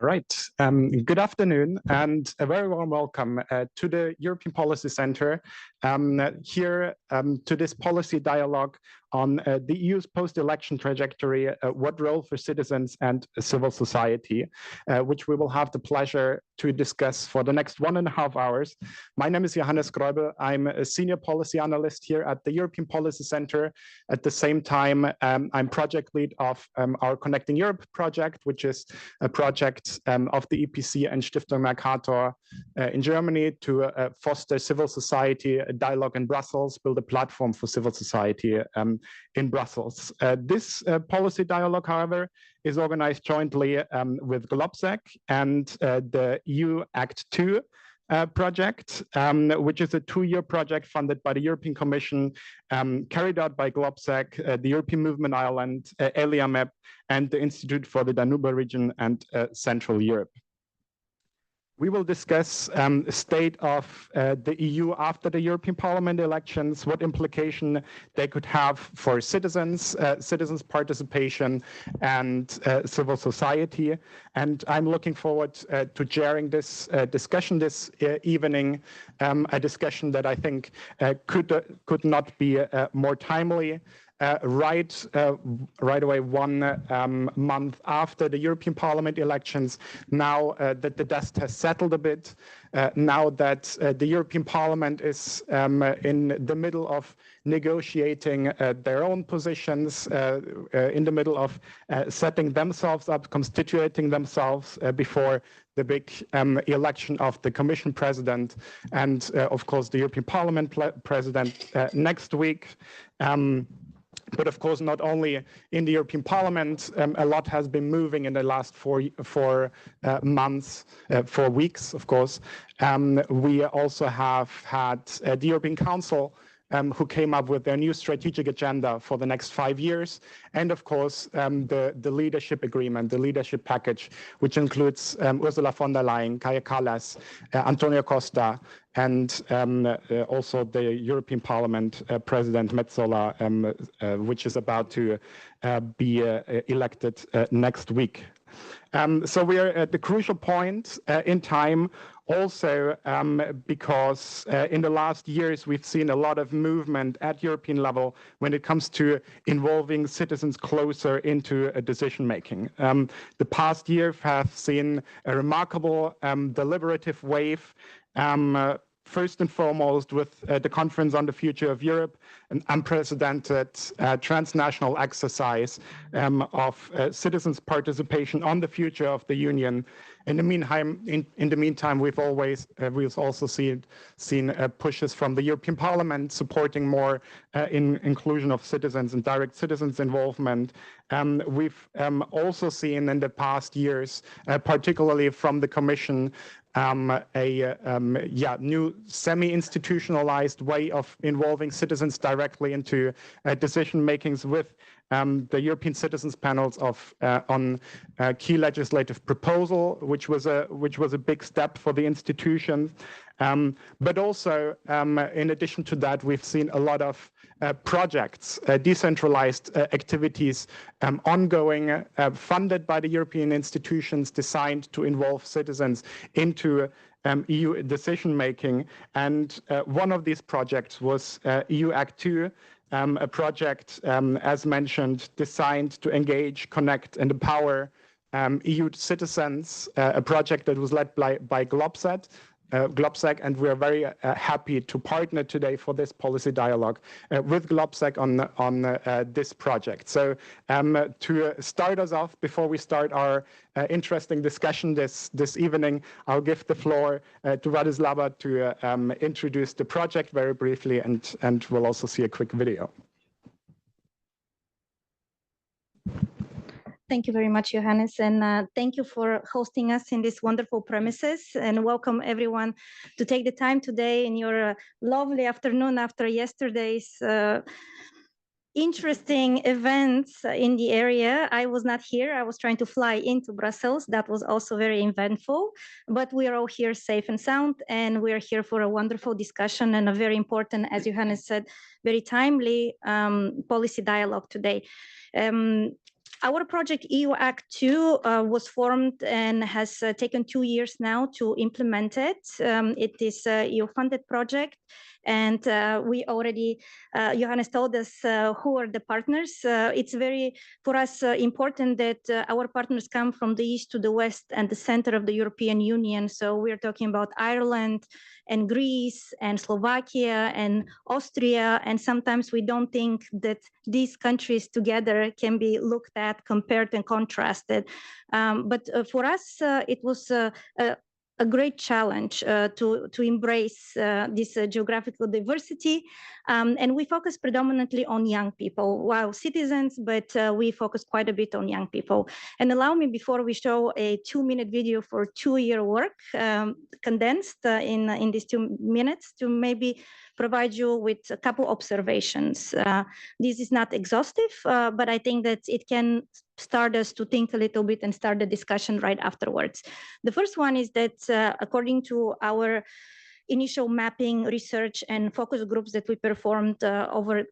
Right. Good afternoon and a very warm welcome to the European Policy Center here to this policy dialogue on the EU's post-election trajectory, what role for citizens and civil society, which we will have the pleasure to discuss for the next 1.5 hours. My name is Johannes Greubel. I'm a senior policy analyst here at the European Policy Center. At the same time, I'm project lead of our Connecting Europe project, which is a project of the EPC and Stiftung Mercator in Germany to foster civil society dialogue in Brussels, build a platform for civil society in Brussels. This policy dialogue, however, is organized jointly with GLOBSEC and the EU Act 2 project, which is a 2-year project funded by the European Commission, carried out by GLOBSEC, the European Movement Ireland, ELIAMEP, and the Institute for the Danube region and Central Europe. We will discuss the state of the EU after the European Parliament elections, what implication they could have for citizens, citizens' participation, and civil society. And I'm looking forward to chairing this discussion this evening, a discussion that I think could not be more timely. Right away, 1 month after the European Parliament elections, now that the dust has settled a bit, now that the European Parliament is in the middle of negotiating their own positions, in the middle of setting themselves up, constituting themselves before the big election of the Commission President and, of course, the European Parliament President next week. But of course, not only in the European Parliament, a lot has been moving in the last 4 months, 4 weeks, of course. We also have had the European Council, who came up with their new strategic agenda for the next 5 years. And of course, the leadership agreement, the leadership package, which includes Ursula von der Leyen, Kaja Kallas, Antonio Costa, and also the European Parliament President Metsola, which is about to be elected next week. So we are at the crucial point in time, also because in the last years we've seen a lot of movement at European level when it comes to involving citizens closer into decision making. The past year has seen a remarkable deliberative wave. First and foremost, with the Conference on the Future of Europe, an unprecedented transnational exercise of citizens' participation on the future of the Union. In the meantime, we've also seen pushes from the European Parliament supporting more inclusion of citizens and direct citizens' involvement. We've also seen in the past years, particularly from the Commission, a new semi-institutionalized way of involving citizens directly into decision makings with the European Citizens Panels on key legislative proposal, which was a big step for the institution. But also, in addition to that, we've seen a lot of projects, decentralized activities ongoing, funded by the European institutions, designed to involve citizens into EU decision-making. And one of these projects was EU Act 2, a project, as mentioned, designed to engage, connect, and empower EU citizens, a project that was led by GLOBSEC, and we are very happy to partner today for this policy dialogue with GLOBSEC on this project. So to start us off, before we start our interesting discussion this evening, I'll give the floor to Vladislava to introduce the project very briefly, and we'll also see a quick video. Thank you very much, Johannes, and thank you for hosting us in these wonderful premises, and welcome everyone to take the time today in your lovely afternoon after yesterday's interesting events in the area. I was not here. I was trying to fly into Brussels. That was also very eventful, but we are all here safe and sound, and we are here for a wonderful discussion and a very important, as Johannes said, very timely policy dialogue today. Our project EU Act 2 was formed and has taken 2 years now to implement it. It is a EU-funded project, and we already, Johannes told us who are the partners. It's very, for us, important that our partners come from the east to the west and the center of the European Union. So we're talking about Ireland and Greece and Slovakia and Austria, and sometimes we don't think that these countries together can be looked at, compared and contrasted. But for us, it was a great challenge to embrace this geographical diversity. And we focus predominantly on young people, while citizens, but we focus quite a bit on young people. And allow me, before we show a 2-minute video for 2-year work, condensed in these 2 minutes, to maybe provide you with a couple observations. This is not exhaustive, but I think that it can start us to think a little bit and start the discussion right afterwards. The first one is that according to our initial mapping, research, and focus groups that we performed, over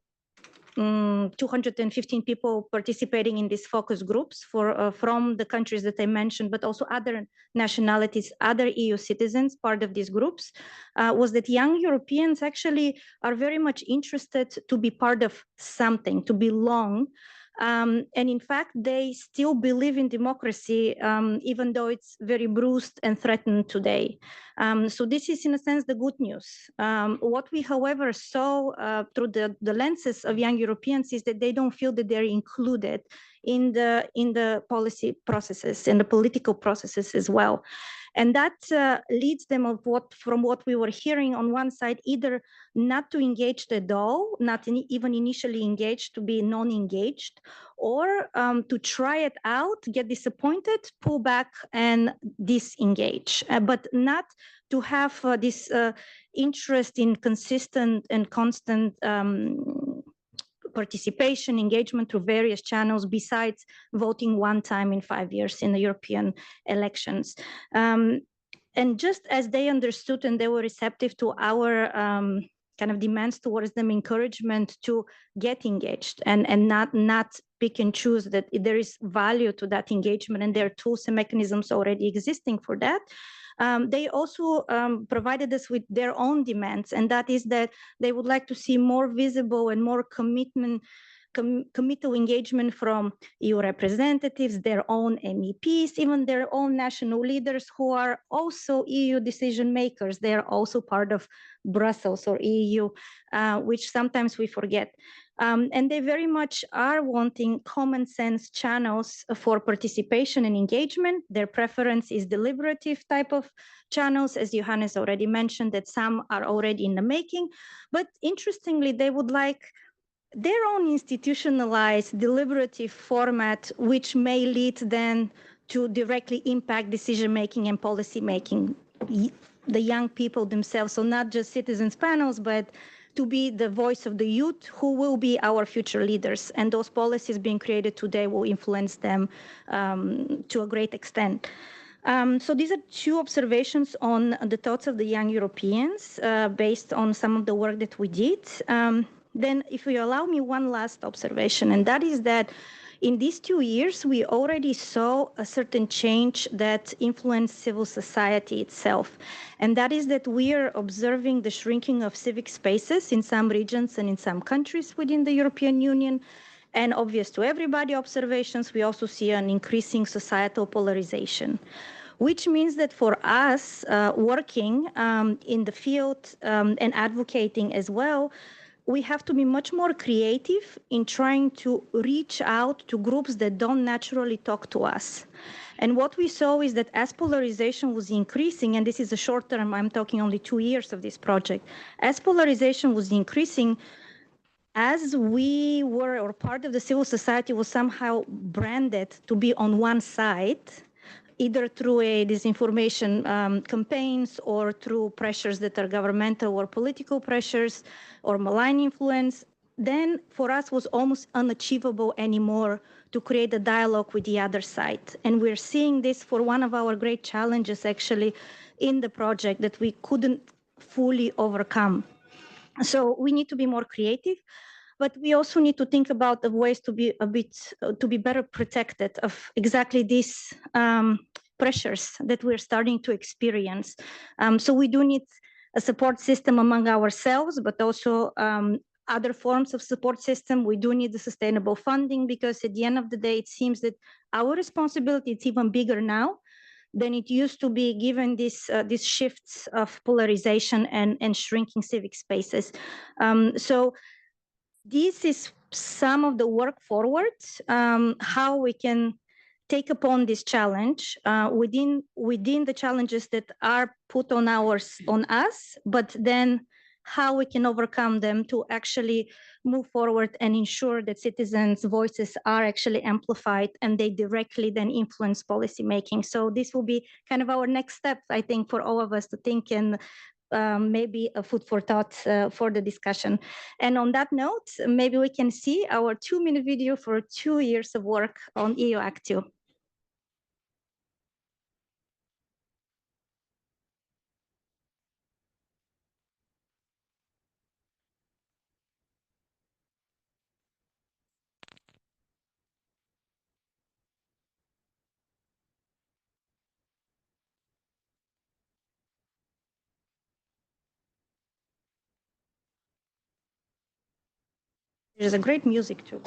215 people participating in these focus groups from the countries that I mentioned, but also other nationalities, other EU citizens, part of these groups, was that young Europeans actually are very much interested to be part of something, to belong. And in fact, they still believe in democracy, even though it's very bruised and threatened today. So this is, in a sense, the good news. What we, however, saw through the lenses of young Europeans is that they don't feel that they're included in the policy processes and the political processes as well. And that leads them from what we were hearing on one side, either not to engage at all, not even initially engaged, to be non-engaged, or to try it out, get disappointed, pull back and disengage, but not to have this interest in consistent and constant participation, engagement through various channels besides voting one time in 5 years in the European elections. And just as they understood and they were receptive to our kind of demands towards them, encouragement to get engaged and not pick and choose, that there is value to that engagement and there are tools and mechanisms already existing for that. They also provided us with their own demands, and that is that they would like to see more visible and more committal engagement from EU representatives, their own MEPs, even their own national leaders who are also EU decision makers. They are also part of Brussels or EU, which sometimes we forget. And they very much are wanting common sense channels for participation and engagement. Their preference is deliberative type of channels, as Johannes already mentioned, that some are already in the making. But interestingly, they would like their own institutionalized deliberative format, which may lead then to directly impact decision-making and policy-making, the young people themselves. So not just citizens panels, but to be the voice of the youth who will be our future leaders. And those policies being created today will influence them to a great extent. So these are 2 observations on the thoughts of the young Europeans based on some of the work that we did. Then if you allow me one last observation, and that is that in these 2 years, we already saw a certain change that influenced civil society itself. And that is that we are observing the shrinking of civic spaces in some regions and in some countries within the European Union. And obvious to everybody observations, we also see an increasing societal polarization, which means that for us working in the field and advocating as well, we have to be much more creative in trying to reach out to groups that don't naturally talk to us. And what we saw is that as polarization was increasing, and this is a short term, I'm talking only 2 years of this project, as polarization was increasing, as we were, or part of the civil society was somehow branded to be on one side, either through a disinformation campaigns or through pressures that are governmental or political pressures or malign influence, then for us was almost unachievable anymore to create a dialogue with the other side. And we're seeing this for one of our great challenges actually in the project that we couldn't fully overcome. So we need to be more creative. but we also need to think about the ways to be to be better protected of exactly these pressures that we're starting to experience. So we do need a support system among ourselves, but also other forms of support system. We do need the sustainable funding, because at the end of the day, it seems that our responsibility is even bigger now than it used to be, given these shifts of polarization and shrinking civic spaces. So this is some of the work forward, how we can take upon this challenge within the challenges that are put on us, but then how we can overcome them to actually move forward and ensure that citizens' voices are actually amplified and they directly then influence policy making. So this will be kind of our next step, I think, for all of us to think, and maybe a food for thought for the discussion. And on that note, maybe we can see our 2-minute video for 2 years of work on EU Act 2. There's a great music too.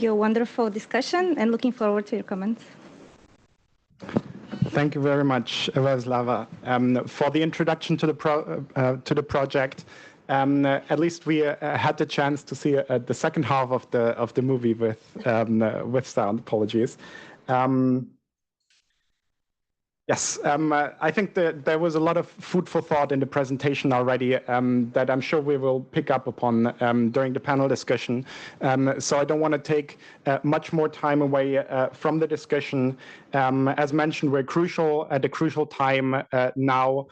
A wonderful discussion, and looking forward to your comments. Thank you very much, Veslava, for the introduction to the project. At least we had the chance to see the second half of the movie with sound. Apologies. Yes, I think that there was a lot of food for thought in the presentation already that I'm sure we will pick up upon during the panel discussion. So I don't want to take much more time away from the discussion. As mentioned, we're at a crucial time now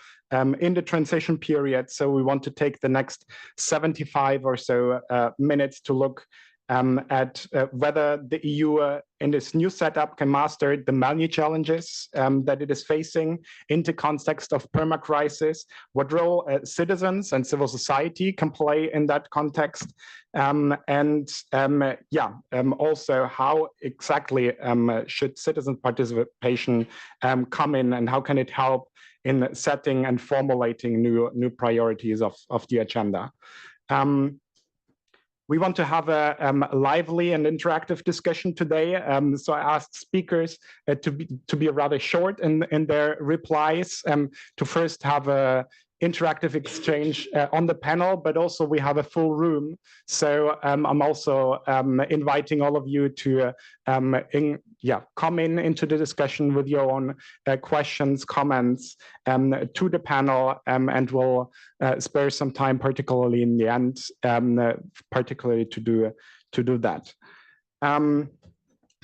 in the transition period. So we want to take the next 75 or so minutes to look at whether the EU in this new setup can master the many challenges that it is facing in the context of perma-crisis, what role citizens and civil society can play in that context, also how exactly should citizen participation come in, and how can it help in setting and formulating new priorities of the agenda. We want to have a lively and interactive discussion today. So I asked speakers to be rather short in their replies, to first have a interactive exchange on the panel, but also we have a full room. So I'm also inviting all of you to come into the discussion with your own questions, comments to the panel, and we'll spare some time, particularly in the end, particularly to do that.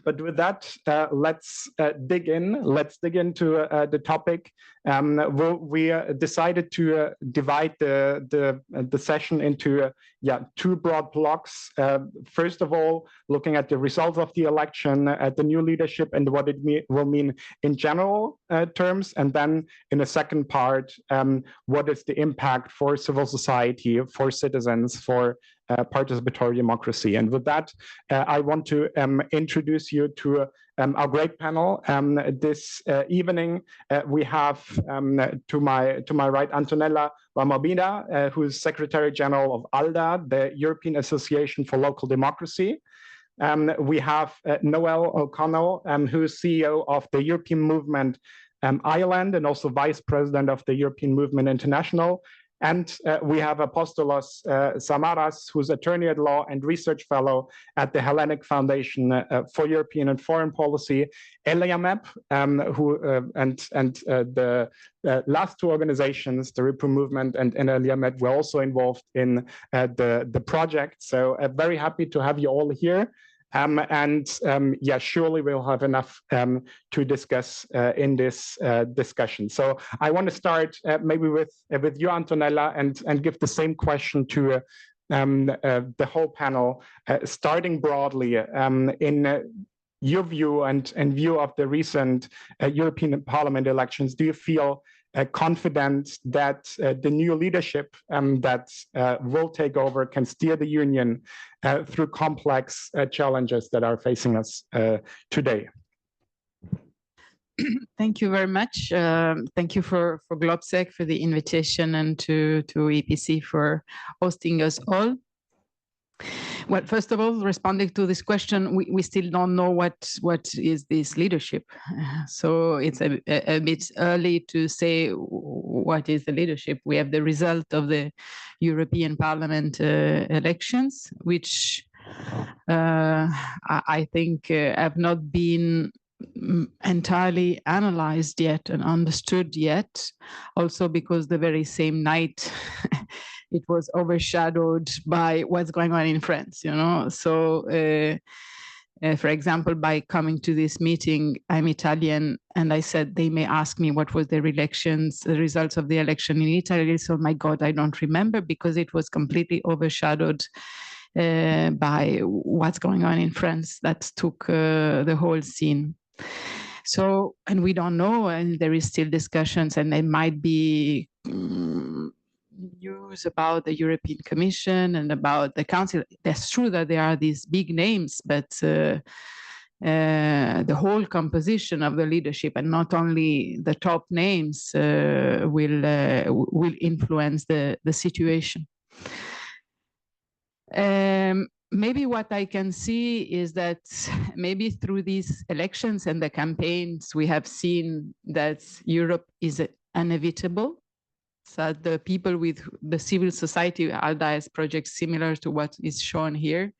But with that, let's dig in. Let's dig into the topic. We decided to divide the session into two broad blocks. First of all, looking at the results of the election, at the new leadership, and what it will mean in general terms. And then in the second part, what is the impact for civil society, for citizens, for participatory democracy. And with that, I want to introduce you to our great panel. This evening, we have to my right, Antonella Valmorbida, who is Secretary General of ALDA, the European Association for Local Democracy. We have Noelle O'Connell, who is CEO of the European Movement Ireland and also Vice President of the European Movement International. And we have Apostolos Samaras, who's attorney at law and research fellow at the Hellenic Foundation for European and Foreign Policy, ELIAMEP, the last two organizations, the Repo Movement and ELIAMEP, were also involved in the project. So very happy to have you all here. Surely we'll have enough to discuss in this discussion. So I want to start maybe with you, Antonella, and give the same question to the whole panel, starting broadly in your view and view of the recent European Parliament elections. Do you feel confident that the new leadership that will take over can steer the Union through complex challenges that are facing us today? Thank you very much. Thank you for Globsec for the invitation, and to EPC for hosting us all. Well, first of all, responding to this question, we still don't know what is this leadership. So it's a bit early to say what is the leadership. We have the result of the European Parliament elections, which I think have not been entirely analyzed yet and understood yet, also because the very same night it was overshadowed by what's going on in France, you know. So, for example, by coming to this meeting, I'm Italian, and I said they may ask me what was the results of the election in Italy. So, my God, I don't remember, because it was completely overshadowed by what's going on in France. That took the whole scene. So, and we don't know, and there is still discussions, and there might be news about the European Commission and about the Council. That's true that there are these big names, but the whole composition of the leadership, and not only the top names, will influence the situation. Maybe what I can see is that maybe through these elections and the campaigns, we have seen that Europe is inevitable. So the people with the civil society, ALDA has projects similar to what is shown here.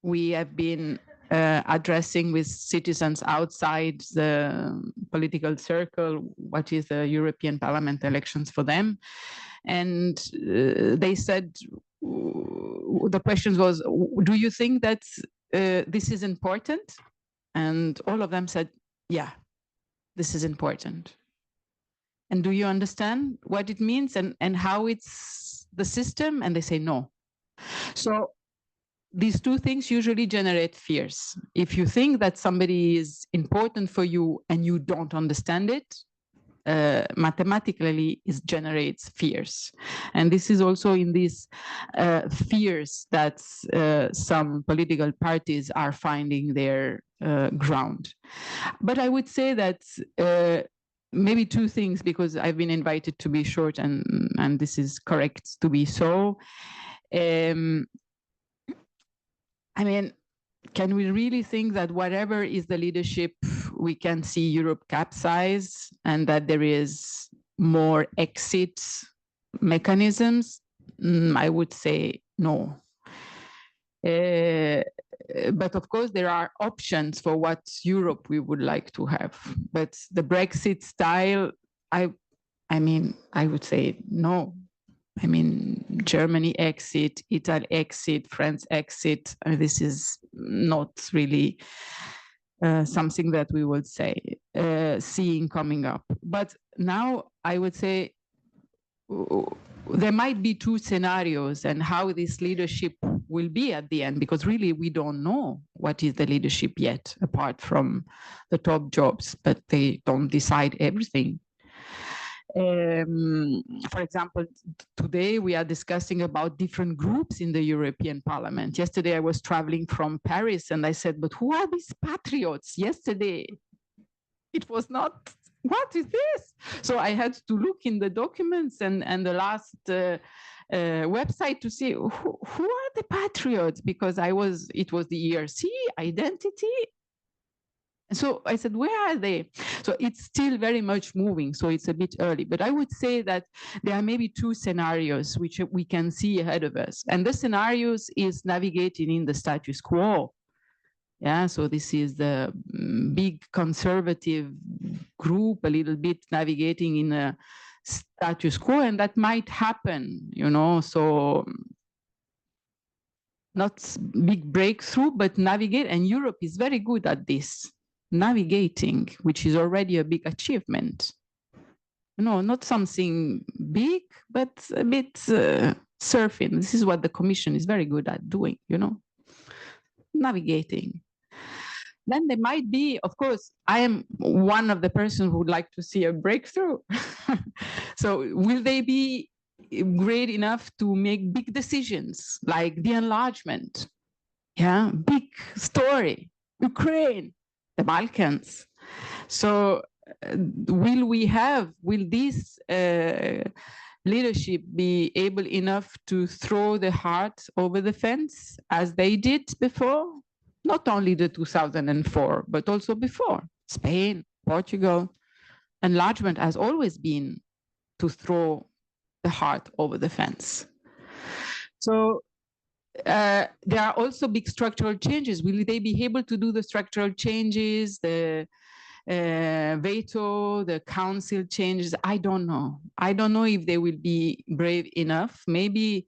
We have been addressing with citizens outside the political circle what is the European Parliament elections for them. And they said, the question was, do you think that this is important? And all of them said, yeah, this is important. And do you understand what it means and how it's the system? And they say no. So these two things usually generate fears. If you think that somebody is important for you and you don't understand it, mathematically it generates fears. And this is also in these fears that some political parties are finding their ground. But I would say that maybe two things, because I've been invited to be short, and this is correct to be so. I mean, can we really think that whatever is the leadership, we can see Europe capsize, and that there is more exit mechanisms? I would say no. But of course, there are options for what Europe we would like to have. But the Brexit style, I mean, I would say no. I mean, Germany exit, Italy exit, France exit. This is not really something that we would say seeing coming up. But now I would say there might be two scenarios and how this leadership will be at the end, because really we don't know what is the leadership yet, apart from the top jobs, but they don't decide everything. For example, today we are discussing about different groups in the European Parliament. Yesterday I was traveling from Paris and I said, but who are these patriots? Yesterday it was not, what is this? So I had to look in the documents and the last website to see who are the patriots, because it was the ERC, identity. So I said, where are they? So it's still very much moving, so it's a bit early. But I would say that there are maybe two scenarios which we can see ahead of us. And the scenarios is navigating in the status quo. Yeah, so this is the big conservative group, a little bit navigating in a status quo, and that might happen, you know, so not big breakthrough, but navigate. And Europe is very good at this. Navigating, which is already a big achievement. No, not something big, but a bit surfing. This is what the Commission is very good at doing, you know, navigating. Then there might be, of course, I am one of the persons who would like to see a breakthrough. So will they be great enough to make big decisions like the enlargement? Yeah, big story, Ukraine, the Balkans. So will this leadership be able enough to throw the heart over the fence as they did before? Not only the 2004, but also before. Spain, Portugal. Enlargement has always been to throw the heart over the fence. So there are also big structural changes. Will they be able to do the structural changes, the veto, the council changes? I don't know. I don't know if they will be brave enough. Maybe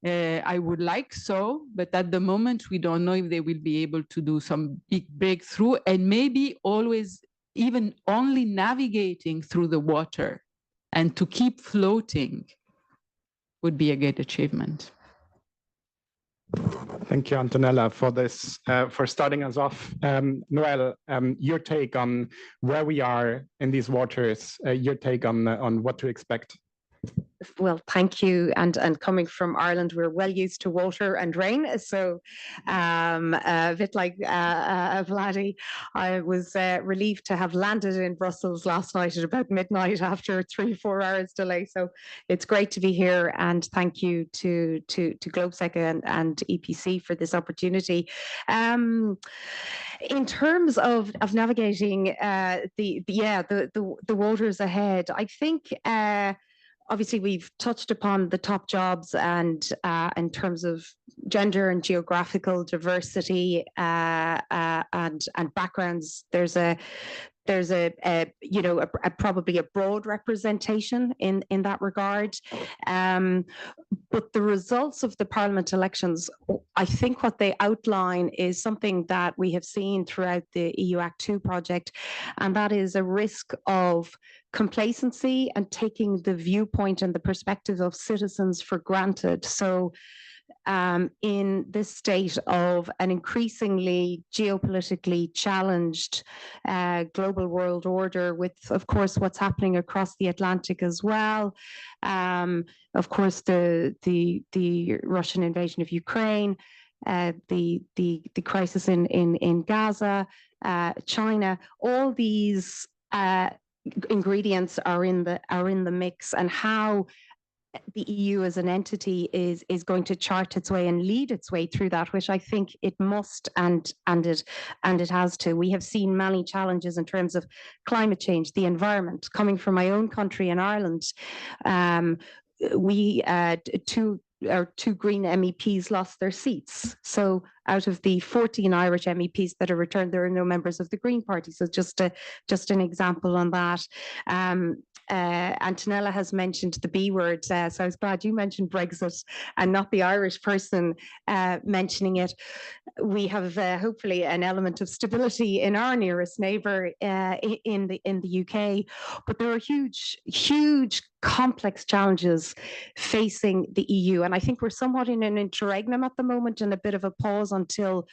I would like so, but at the moment we don't know if they will be able to do some big breakthrough, and maybe always even only navigating through the water and to keep floating would be a great achievement. Thank you, Antonella, for this, for starting us off. Noelle, your take on where we are in these waters, your take on what to expect. Well, thank you. And coming from Ireland, we're well used to water and rain. So a bit like Vladi, I was relieved to have landed in Brussels last night at about midnight after 3-4 hours delay. So it's great to be here. And thank you to Globsec and EPC for this opportunity. In terms of navigating the waters ahead, I think obviously we've touched upon the top jobs and in terms of gender and geographical diversity and backgrounds, there's probably a broad representation in that regard. But the results of the parliament elections, I think what they outline is something that we have seen throughout the EU Act 2 project, and that is a risk of complacency and taking the viewpoint and the perspective of citizens for granted. So in this state of an increasingly geopolitically challenged global world order, with, of course, what's happening across the Atlantic as well, of course, the Russian invasion of Ukraine, the crisis in Gaza, China, all these ingredients are in the mix, and how the EU as an entity is going to chart its way and lead its way through that, which I think it must and it has to. We have seen many challenges in terms of climate change, the environment. Coming from my own country in Ireland, we two Green MEPs lost their seats. So out of the 14 Irish MEPs that are returned, there are no members of the Green Party. So just an example on that. Antonella has mentioned the B word, so I was glad you mentioned Brexit and not the Irish person mentioning it. We have hopefully an element of stability in our nearest neighbour in the UK, but there are huge complex challenges facing the EU, and I think we're somewhat in an interregnum at the moment, and a bit of a pause until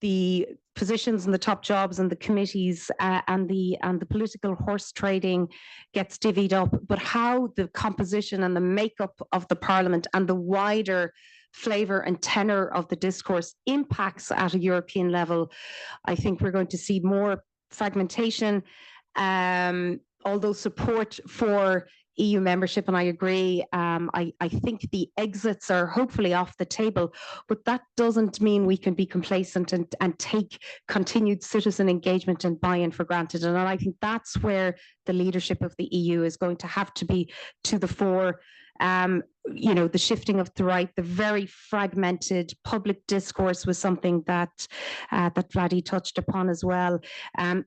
the positions and the top jobs and the committees and the political horse trading gets divvied up, but how the composition and the makeup of the parliament and the wider flavour and tenor of the discourse impacts at a European level. I think we're going to see more fragmentation, although support for EU membership, and I agree, I think the exits are hopefully off the table, but that doesn't mean we can be complacent and take continued citizen engagement and buy-in for granted. And I think that's where the leadership of the EU is going to have to be to the fore. You know, the shifting of the right, the very fragmented public discourse was something that that Vladi touched upon as well.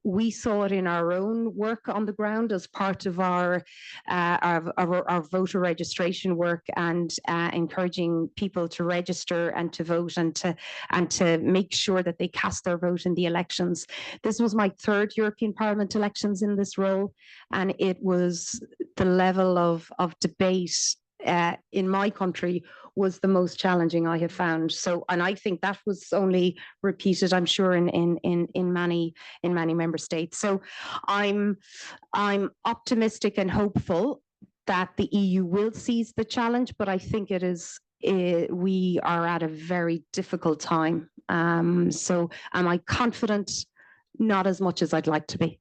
We saw it in our own work on the ground as part of our voter registration work, and encouraging people to register and to vote and to make sure that they cast their vote in the elections. This was my third European Parliament elections in this role, and it was the level of debate in my country was the most challenging I have found. So, and I think that was only repeated, I'm sure, in many member states. So, I'm optimistic and hopeful that the EU will seize the challenge, but I think we are at a very difficult time. So, am I confident? Not as much as I'd like to be.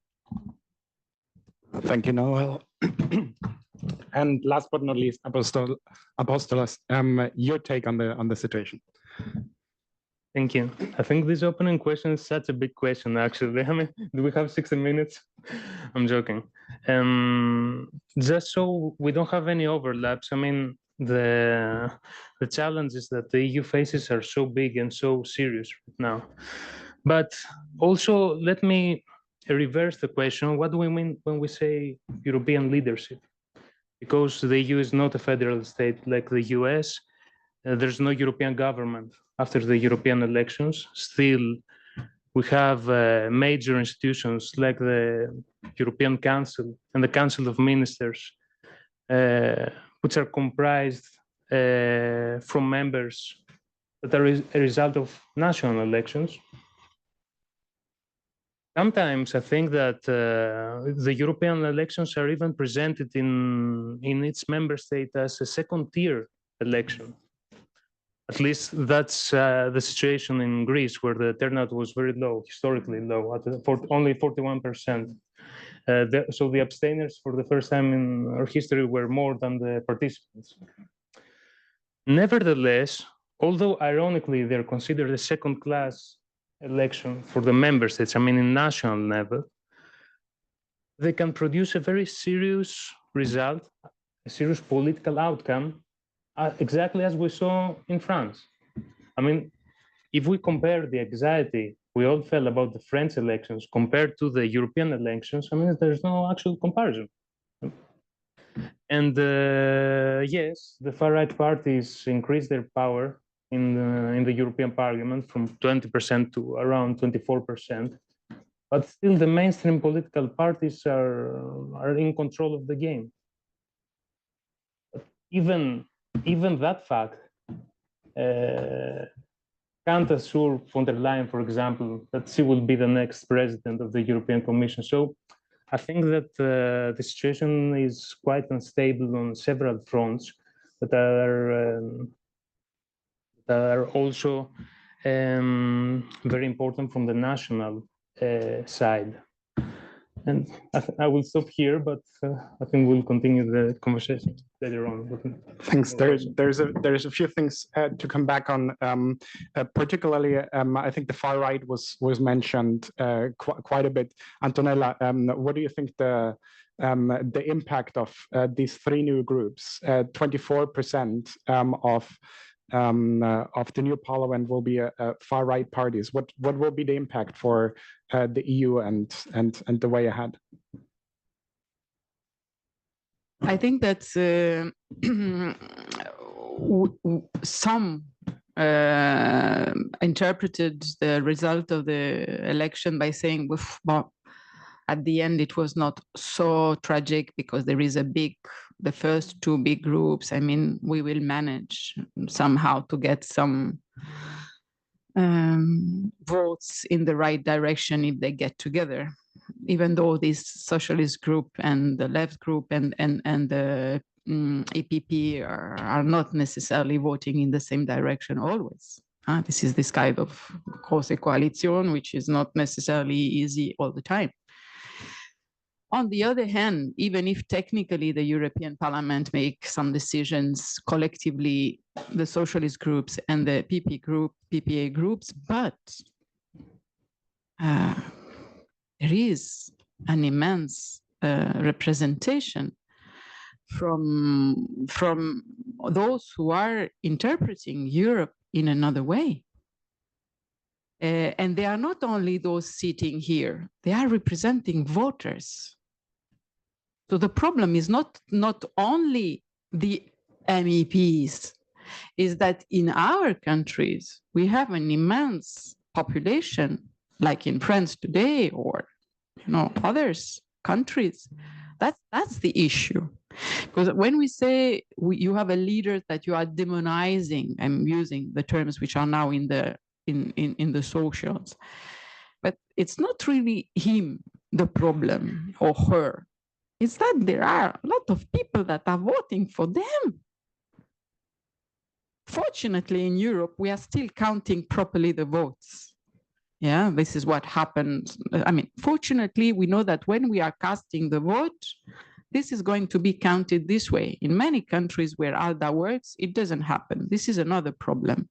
Thank you, Noelle. And last but not least, Apostolos, your take on the situation. Thank you. I think this opening question is such a big question, actually. I mean, do we have 60 minutes? I'm joking. Just so we don't have any overlaps, I mean, the challenges that the EU faces are so big and so serious right now. But also, let me reverse the question. What do we mean when we say European leadership? Because the EU is not a federal state like the US, there's no European government after the European elections. Still, we have major institutions like the European Council and the Council of Ministers, which are comprised from members that are a result of national elections. Sometimes I think that the European elections are even presented in its member state as a second-tier election. At least that's the situation in Greece, where the turnout was very low, historically low, at only 41%. So the abstainers for the first time in our history were more than the participants. Nevertheless, although ironically they're considered a second-class election for the member states, I mean, in national level, they can produce a very serious result, a serious political outcome, exactly as we saw in France. I mean, if we compare the anxiety we all felt about the French elections compared to the European elections, I mean, there's no actual comparison. And yes, the far-right parties increased their power in the European Parliament from 20% to around 24%. But still, the mainstream political parties are in control of the game. But even that fact can't assure von der Leyen, for example, that she will be the next president of the European Commission. So I think that the situation is quite unstable on several fronts that are also very important from the national side. And I will stop here, but I think we'll continue the conversation later on. Thanks. There's a few things to come back on. Particularly, I think the far right was mentioned quite a bit. Antonella, what do you think the impact of these three new groups? 24% of the new parliament will be far right parties. What will be the impact for the EU and the way ahead? I think that some interpreted the result of the election by saying, well, at the end, it was not so tragic because there is the first two big groups. I mean, we will manage somehow to get some votes in the right direction if they get together, even though this socialist group and the left group and the EPP are not necessarily voting in the same direction always. This is this kind of große Koalition, which is not necessarily easy all the time. On the other hand, even if technically the European Parliament makes some decisions collectively, the socialist groups and the PPA groups, but there is an immense representation from those who are interpreting Europe in another way. And they are not only those sitting here, they are representing voters. So the problem is not only the MEPs, is that in our countries, we have an immense population, like in France today, or others countries. That's the issue. Because when we say you have a leader that you are demonizing, I'm using the terms which are now in the socials, but it's not really him, the problem, or her. It's that there are a lot of people that are voting for them. Fortunately, in Europe, we are still counting properly the votes. Yeah, this is what happens. I mean, fortunately, we know that when we are casting the vote, this is going to be counted this way. In many countries where ALDA works, it doesn't happen. This is another problem.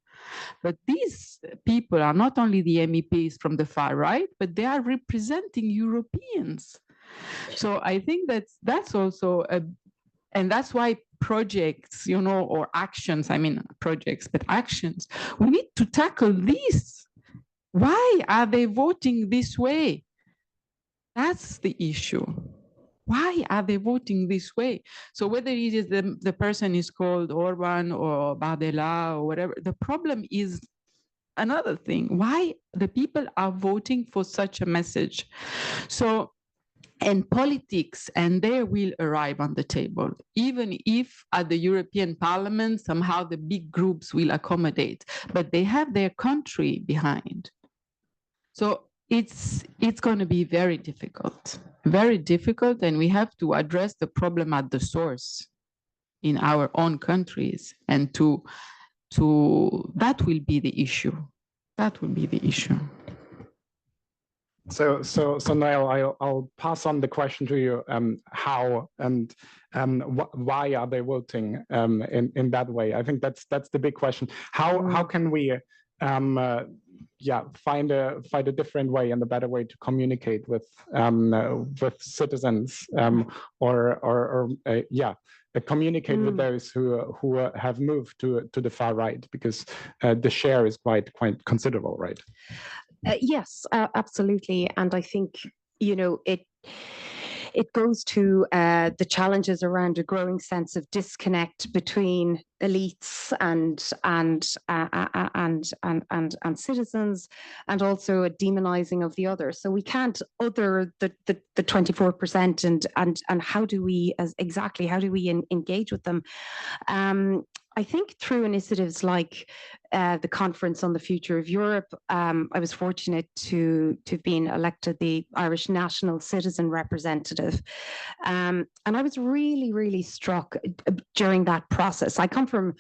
But these people are not only the MEPs from the far right, but they are representing Europeans. So I think that's also and that's why projects, or actions, I mean projects, but actions, we need to tackle this. Why are they voting this way? That's the issue. Why are they voting this way? So whether it is the person is called Orban or Bardella or whatever, the problem is another thing. Why the people are voting for such a message? So, and politics, and they will arrive on the table, even if at the European Parliament, somehow the big groups will accommodate, but they have their country behind. So it's going to be very difficult, and we have to address the problem at the source in our own countries, and that will be the issue. That will be the issue. So Noelle, I'll pass on the question to you. How and why are they voting in that way? I think that's the big question. How can we find a different way and a better way to communicate with citizens, communicate with those who have moved to the far right, because the share is quite considerable, right? Yes, absolutely. And I think, it goes to the challenges around a growing sense of disconnect between elites and citizens, and also a demonizing of the other. So we can't other the 24%, and how do we engage with them? I think through initiatives like the Conference on the Future of Europe, I was fortunate to have been elected the Irish National Citizen Representative. And I was really, really struck during that process. I come from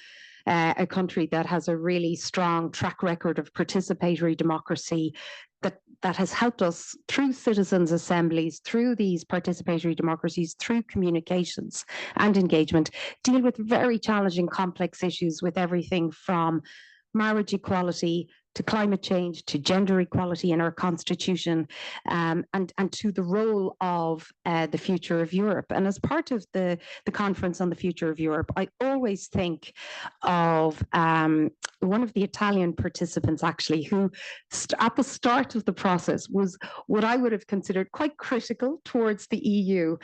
a country that has a really strong track record of participatory democracy that that has helped us through citizens' assemblies, through these participatory democracies, through communications and engagement, deal with very challenging, complex issues with everything from marriage equality to climate change, to gender equality in our constitution, and to the role of the future of Europe. And as part of the conference on the future of Europe, I always think of one of the Italian participants, actually, who at the start of the process was what I would have considered quite critical towards the EU.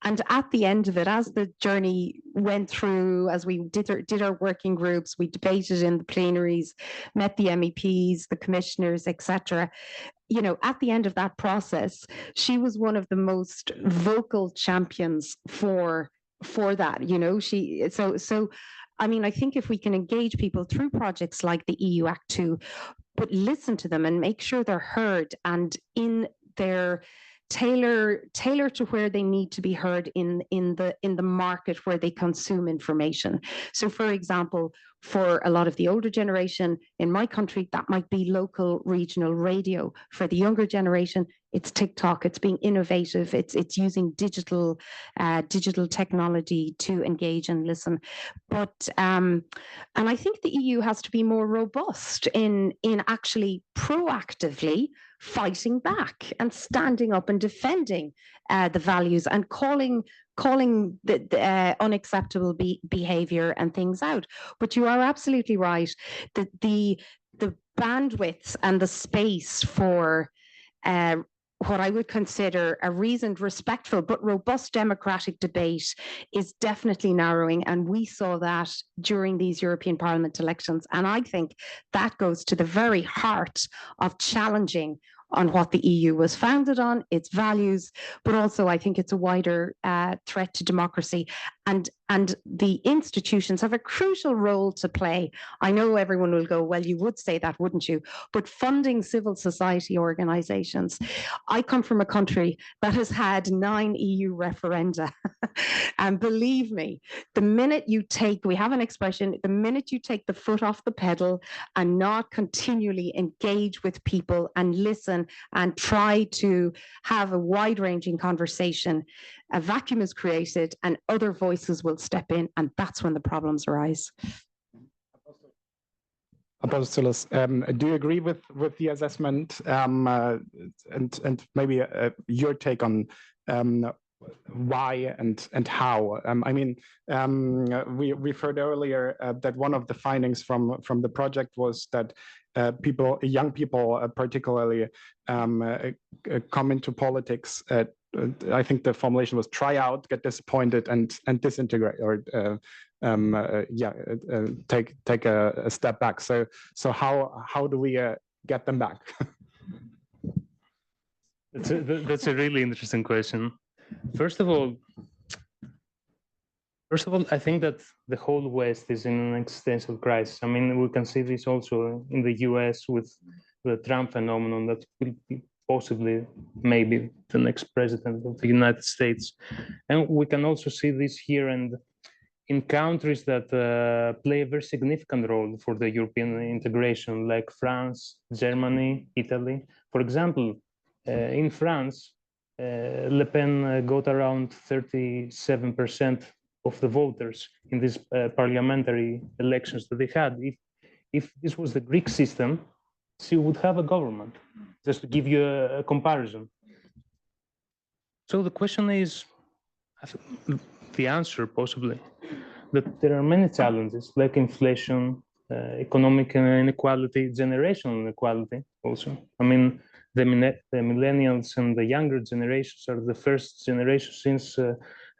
And at the end of it, as the journey went through, as we did our working groups, we debated in the plenaries, met the MEPs, the commissioners, etc. You know, at the end of that process, she was one of the most vocal champions for that. You know, so I mean, I think if we can engage people through projects like the EU Act 2, but listen to them and make sure they're heard and in their tailor to where they need to be heard in the market where they consume information. So for example, for a lot of the older generation in my country, that might be local regional radio. For the younger generation, it's TikTok, it's being innovative, it's using digital technology to engage and listen. But and I think the EU has to be more robust in actually proactively fighting back and standing up and defending the values and calling the unacceptable behavior and things out. But you are absolutely right that the bandwidth and the space for what I would consider a reasoned, respectful, but robust democratic debate is definitely narrowing. And we saw that during these European Parliament elections. And I think that goes to the very heart of challenging on what the EU was founded on, its values, but also I think it's a wider threat to democracy. And the institutions have a crucial role to play. I know everyone will go, well, you would say that, wouldn't you? But funding civil society organizations. I come from a country that has had 9 EU referenda. And believe me, the minute you take, we have an expression, the minute you take the foot off the pedal and not continually engage with people and listen and try to have a wide-ranging conversation, a vacuum is created and other voices will step in, and that's when the problems arise. Apostolos, do you agree with the assessment, and maybe your take on why and how? I mean, we've heard earlier that one of the findings from the project was that young people particularly come into politics. I think the formulation was try out, get disappointed, and disintegrate, or take a step back. So how do we get them back? That's a really interesting question. First of all, I think that the whole West is in an existential crisis. I mean, we can see this also in the US with the Trump phenomenon that will be possibly maybe the next president of the United States. And we can also see this here and in countries that play a very significant role for the European integration, like France, Germany, Italy. For example, in France, Le Pen got around 37% of the voters in these parliamentary elections that they had. If this was the Greek system, she would have a government, just to give you a comparison. So the question is, the answer possibly, that there are many challenges like inflation, economic inequality, generational inequality also. I mean, the millennials and the younger generations are the first generation since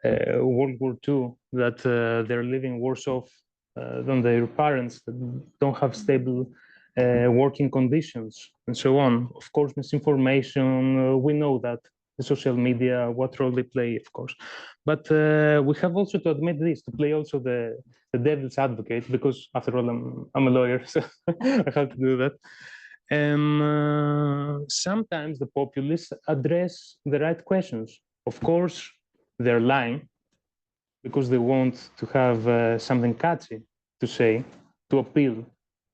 World War II that they're living worse off than their parents that don't have stable working conditions and so on. Of course, misinformation, we know that. The social media, what role they play, of course. But we have also to admit this, to play also the devil's advocate, because after all, I'm a lawyer, so I have to do that. Sometimes the populists address the right questions. Of course, they're lying because they want to have something catchy to say, to appeal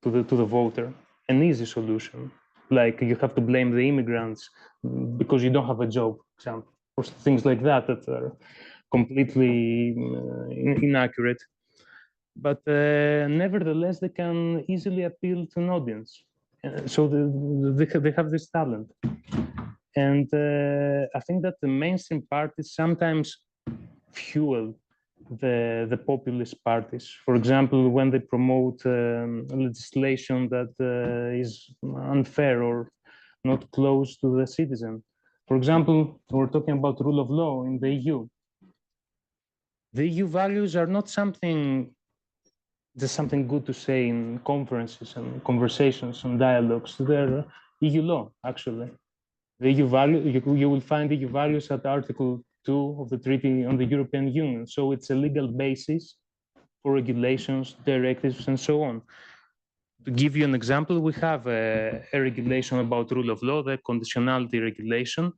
to the voter, an easy solution. like you have to blame the immigrants because you don't have a job, for example, or things like that that are completely inaccurate. But nevertheless, they can easily appeal to an audience. So they have this talent. And I think that the mainstream parties sometimes fuel the populist parties. For example, when they promote legislation that is unfair or not close to the citizen. For example, we're talking about rule of law in the EU. The EU values are not something, just something good to say in conferences and conversations and dialogues. They're EU law, actually. The EU value, you will find EU values at Article 2 of the Treaty on the European Union. So it's a legal basis for regulations, directives, and so on. To give you an example, we have a regulation about rule of law, the conditionality regulation.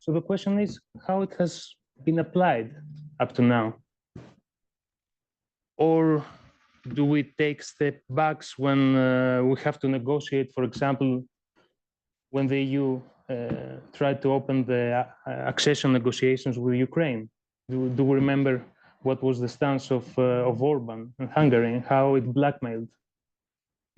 So the question is how it has been applied up to now. Or do we take step backs when we have to negotiate, for example, when the EU tried to open the accession negotiations with Ukraine? Do we remember what was the stance of Orban and Hungary and how it blackmailed,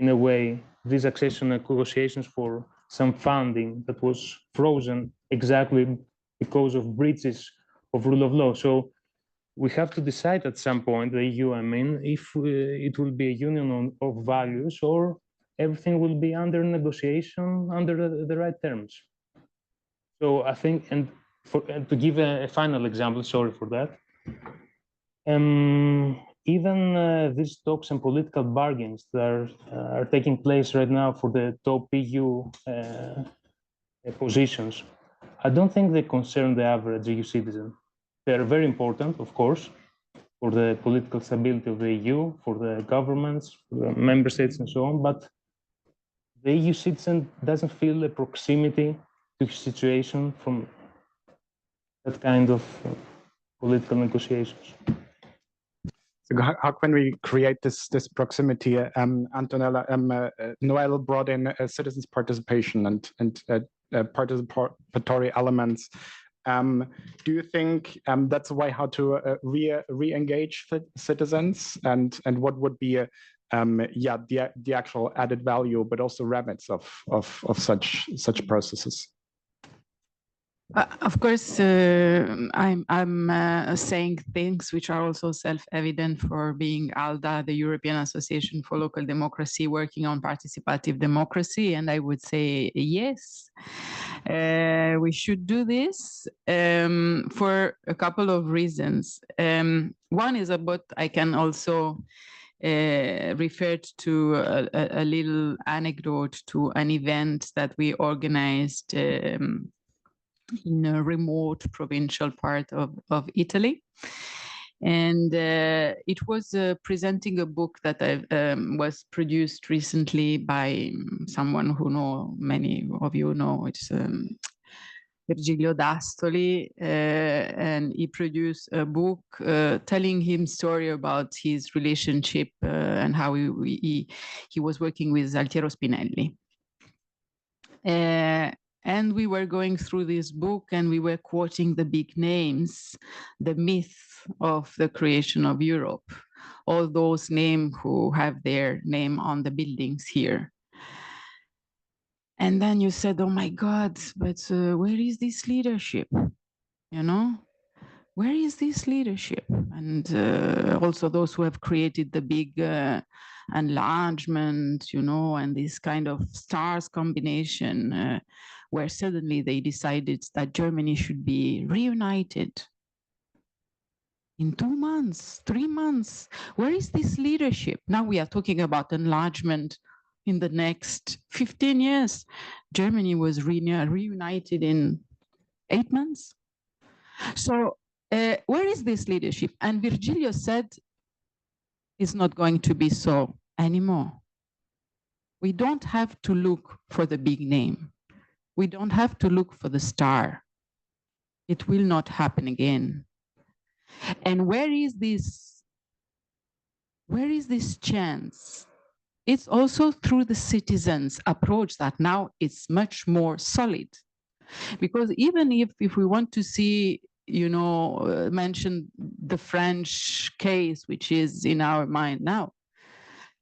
in a way, these accession negotiations for some funding that was frozen exactly because of breaches of rule of law? So we have to decide at some point, the EU, I mean, if it will be a union of values or everything will be under negotiation under the right terms. So I think, and to give a final example, sorry for that, even these talks and political bargains that are taking place right now for the top EU positions, I don't think they concern the average EU citizen. They are very important, of course, for the political stability of the EU, for the governments, for the member states, and so on. But the EU citizen doesn't feel a proximity to his situation from that kind of political negotiations. So how can we create this proximity? Antonella, Noelle brought in citizens' participation and participatory elements. Do you think that's a way how to re-engage citizens, and what would be the actual added value, but also remits of such processes? Of course, I'm saying things which are also self-evident for being ALDA, the European Association for Local Democracy, working on participative democracy. And I would say, yes, we should do this for a couple of reasons. One is about, I can also referred to a little anecdote to an event that we organized in a remote provincial part of Italy. And it was presenting a book that was produced recently by someone who many of you know. It's Virgilio D'Astoli, and he produced a book telling him story about his relationship and how he was working with Altiero Spinelli. And we were going through this book and we were quoting the big names, the myth of the creation of Europe, all those names who have their name on the buildings here. And then you said, oh my God, but where is this leadership? You know, where is this leadership? And also those who have created the big enlargement, you know, and this kind of stars combination where suddenly they decided that Germany should be reunited in 2 months, 3 months. Where is this leadership? Now we are talking about enlargement in the next 15 years. Germany was reunited in 8 months. So where is this leadership? And Virgilio said, it's not going to be so anymore. We don't have to look for the big name. We don't have to look for the star. It will not happen again. And where is this chance it's also through the citizens' approach that now it's much more solid. Because even if we want to see, mention the French case, which is in our mind now,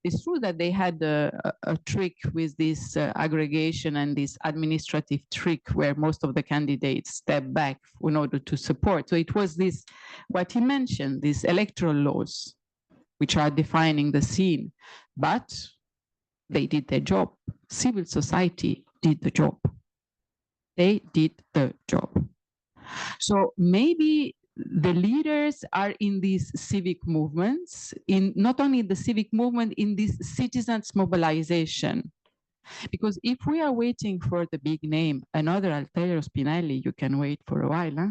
it's true that they had a trick with this aggregation and this administrative trick where most of the candidates step back in order to support. So it was this, what he mentioned, these electoral laws, which are defining the scene, but they did their job. Civil society did the job. They did the job. So maybe the leaders are in these civic movements, in not only the civic movement, in this citizens mobilization. Because if we are waiting for the big name, another Altiero Spinelli, you can wait for a while. Huh?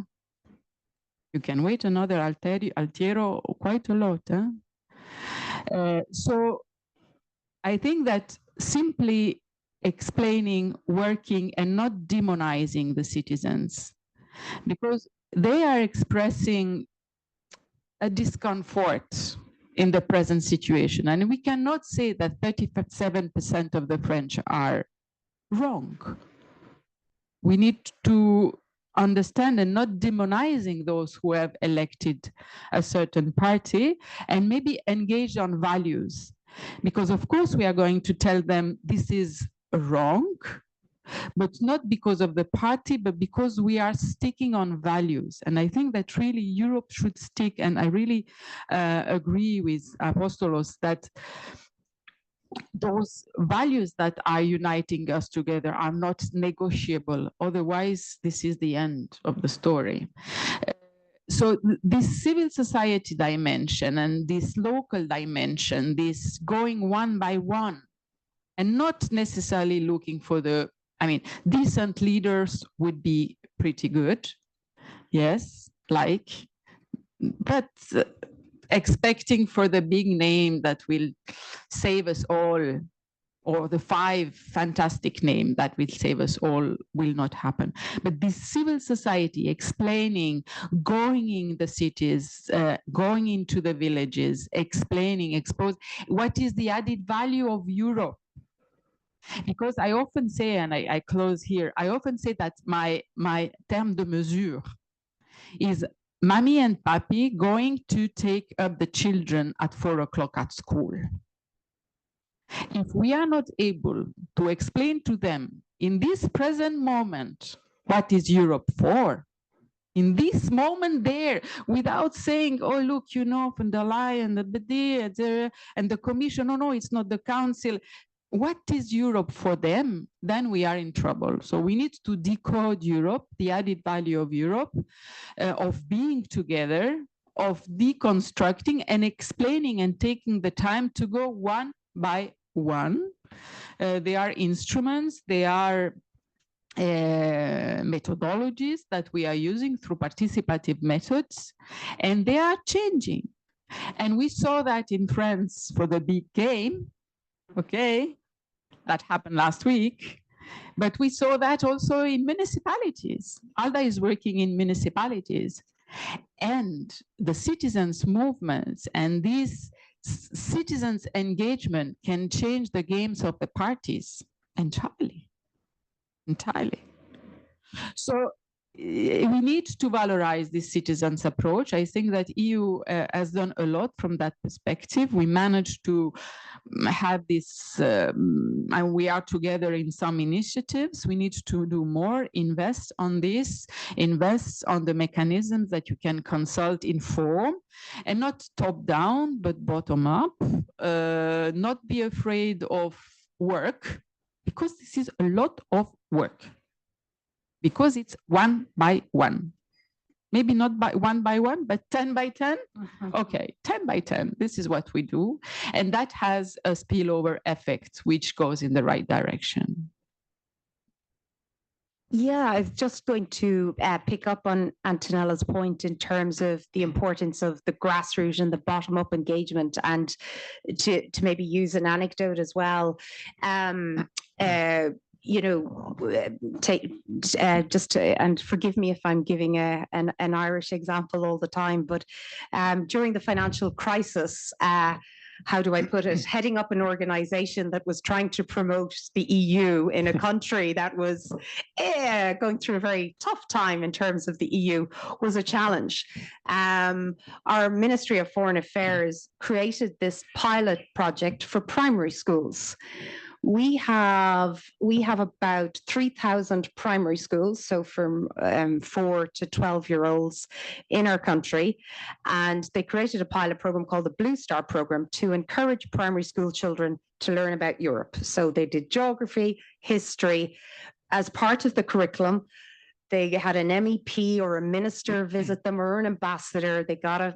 You can wait another Altiero quite a lot. Huh? So I think that simply explaining, working, and not demonizing the citizens, because they are expressing a discomfort in the present situation. And we cannot say that 37% of the French are wrong. We need to understand and not demonizing those who have elected a certain party and maybe engage on values. Because of course we are going to tell them this is wrong, but not because of the party, but because we are sticking on values. And I think that really Europe should stick, and I really agree with Apostolos that those values that are uniting us together are not negotiable. Otherwise, this is the end of the story. So this civil society dimension and this local dimension, this going one by one, and not necessarily looking for decent leaders would be pretty good. Yes, but expecting for the big name that will save us all, or the 5 fantastic name that will save us all, will not happen. But this civil society explaining, going in the cities, going into the villages, explaining, expose what is the added value of Europe. Because I often say, and I close here, I often say that my terme de mesure is mommy and papi going to take up the children at 4 o'clock at school. If we are not able to explain to them in this present moment, what is Europe for? In this moment there, without saying, oh, look, von der Leyen, and the Commission, no, it's not the Council. What is Europe for them? Then we are in trouble. So we need to decode Europe, the added value of Europe, of being together, of deconstructing and explaining and taking the time to go one by one. They are instruments, they are methodologies that we are using through participative methods, and they are changing. And we saw that in France for the big game, okay? That happened last week, but we saw that also in municipalities. ALDA is working in municipalities, and the citizens' movements and these citizens' engagement can change the games of the parties entirely. So we need to valorize this citizens' approach. I think that EU has done a lot from that perspective. We managed to have this, and we are together in some initiatives. We need to do more, invest on this, invest on the mechanisms that you can consult, inform, and not top down, but bottom up. Not be afraid of work, because this is a lot of work. Because it's 1 by 1. Maybe not by 1 by 1, but 10 by 10. Okay, 10 by 10. This is what we do. And that has a spillover effect, which goes in the right direction. Yeah, I was just going to pick up on Antonella's point in terms of the importance of the grassroots and the bottom-up engagement, and to maybe use an anecdote as well. And forgive me if I'm giving an Irish example all the time, but during the financial crisis, how do I put it, heading up an organization that was trying to promote the EU in a country that was going through a very tough time in terms of the EU was a challenge. Our Ministry of Foreign Affairs created this pilot project for primary schools. We have about 3,000 primary schools, so from 4 to 12-year-olds in our country, and they created a pilot program called the Blue Star program to encourage primary school children to learn about Europe. So they did geography, history as part of the curriculum. They had an MEP or a minister visit them, or an ambassador. They got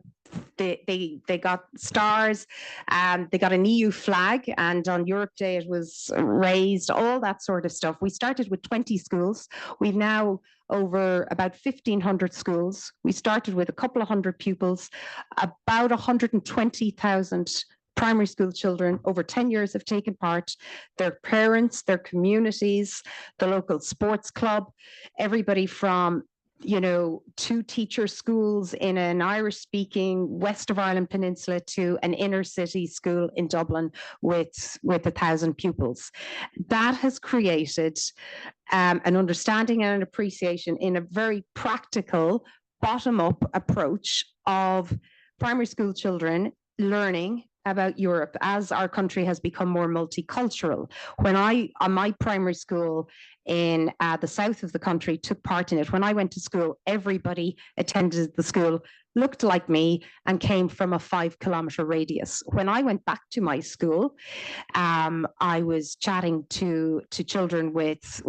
they got stars, they got an EU flag, and on Europe Day it was raised, all that sort of stuff. We started with 20 schools. We've now over about 1,500 schools. We started with a couple of hundred pupils, about 120,000 primary school children over 10 years have taken part, their parents, their communities, the local sports club, everybody from, you know, 2 teacher schools in an Irish-speaking West of Ireland peninsula to an inner city school in Dublin with 1,000 pupils. That has created an understanding and an appreciation in a very practical, bottom-up approach of primary school children learning about Europe as our country has become more multicultural. When on my primary school in the south of the country, took part in it, when I went to school, everybody attended the school, looked like me, and came from a 5-kilometer radius. When I went back to my school, I was chatting to children with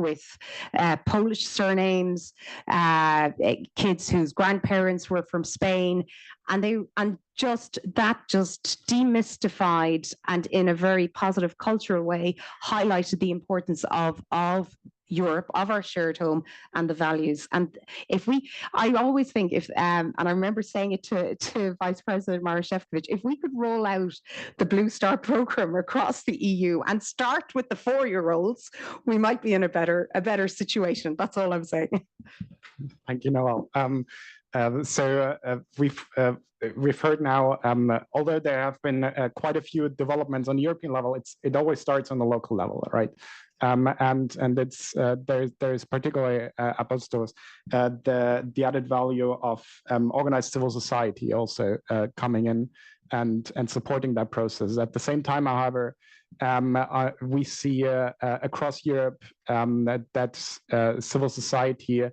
Polish surnames, kids whose grandparents were from Spain, and just demystified and in a very positive cultural way highlighted the importance of Europe, of our shared home, and the values. And I always think and I remember saying it to Vice President Marashevkovich, if we could roll out the Blue Star program across the EU and start with the 4-year-olds, we might be in a better situation. That's all I'm saying. Thank you, Noelle. We've heard now, although there have been quite a few developments on European level, it always starts on the local level, right? And it's there's particularly Apostolos, the added value of organized civil society also coming in and supporting that process. At the same time, however, we see across Europe that civil society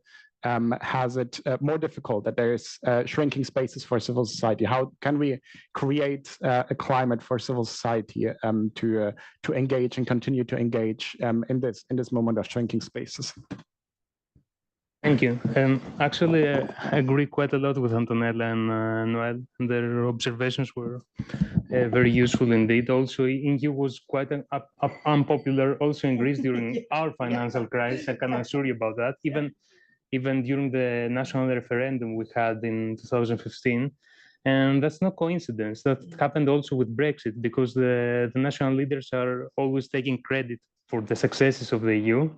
has it more difficult, that there's shrinking spaces for civil society. How can we create a climate for civil society to engage and continue to engage in this moment of shrinking spaces? Thank you. Actually, I agree quite a lot with Antonella and Noelle, and their observations were very useful indeed. Also, EU was quite unpopular also in Greece during our financial crisis. I can assure you about that. Even during the national referendum we had in 2015. And that's no coincidence. That happened also with Brexit, because the national leaders are always taking credit for the successes of the EU,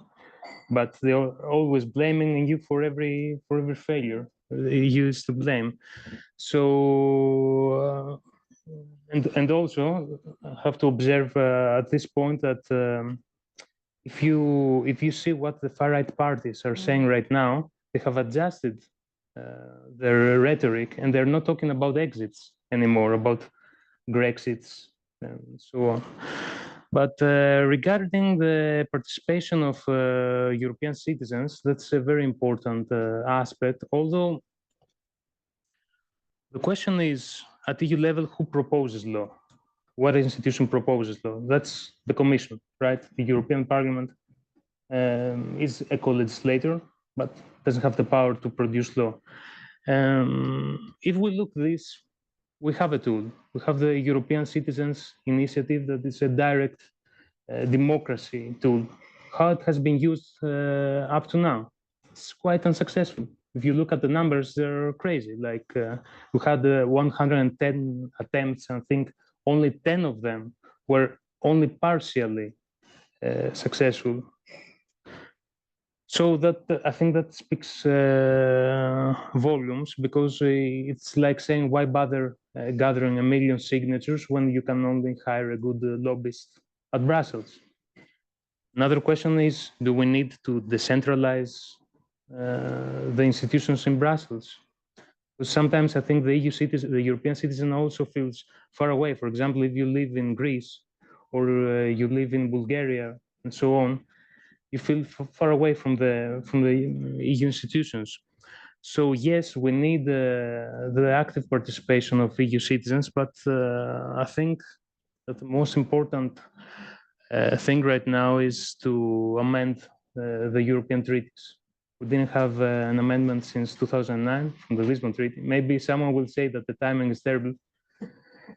but they are always blaming EU for every failure. The EU is to blame. So, and also I have to observe at this point that if you see what the far-right parties are saying right now, they have adjusted their rhetoric, and they're not talking about exits anymore, about Grexits and so on. But regarding the participation of European citizens, that's a very important aspect. Although the question is, at EU level, who proposes law? What institution proposes law? That's the Commission, right? The European Parliament is a co-legislator, but doesn't have the power to produce law. If we look at this, we have a tool. We have the European Citizens Initiative, that is a direct democracy tool. How it has been used up to now? It's quite unsuccessful. If you look at the numbers, they're crazy. Like we had 110 attempts, and I think only 10 of them were only partially successful. So that I think that speaks volumes, because it's like saying, why bother gathering 1 million signatures when you can only hire a good lobbyist at Brussels? Another question is, do we need to decentralize the institutions in Brussels? Because sometimes I think the European citizen also feels far away. For example, if you live in Greece or you live in Bulgaria and so on, you feel far away from the EU institutions. So yes, we need the active participation of EU citizens, but I think that the most important thing right now is to amend the European treaties. We didn't have an amendment since 2009 from the Lisbon Treaty. Maybe someone will say that the timing is terrible,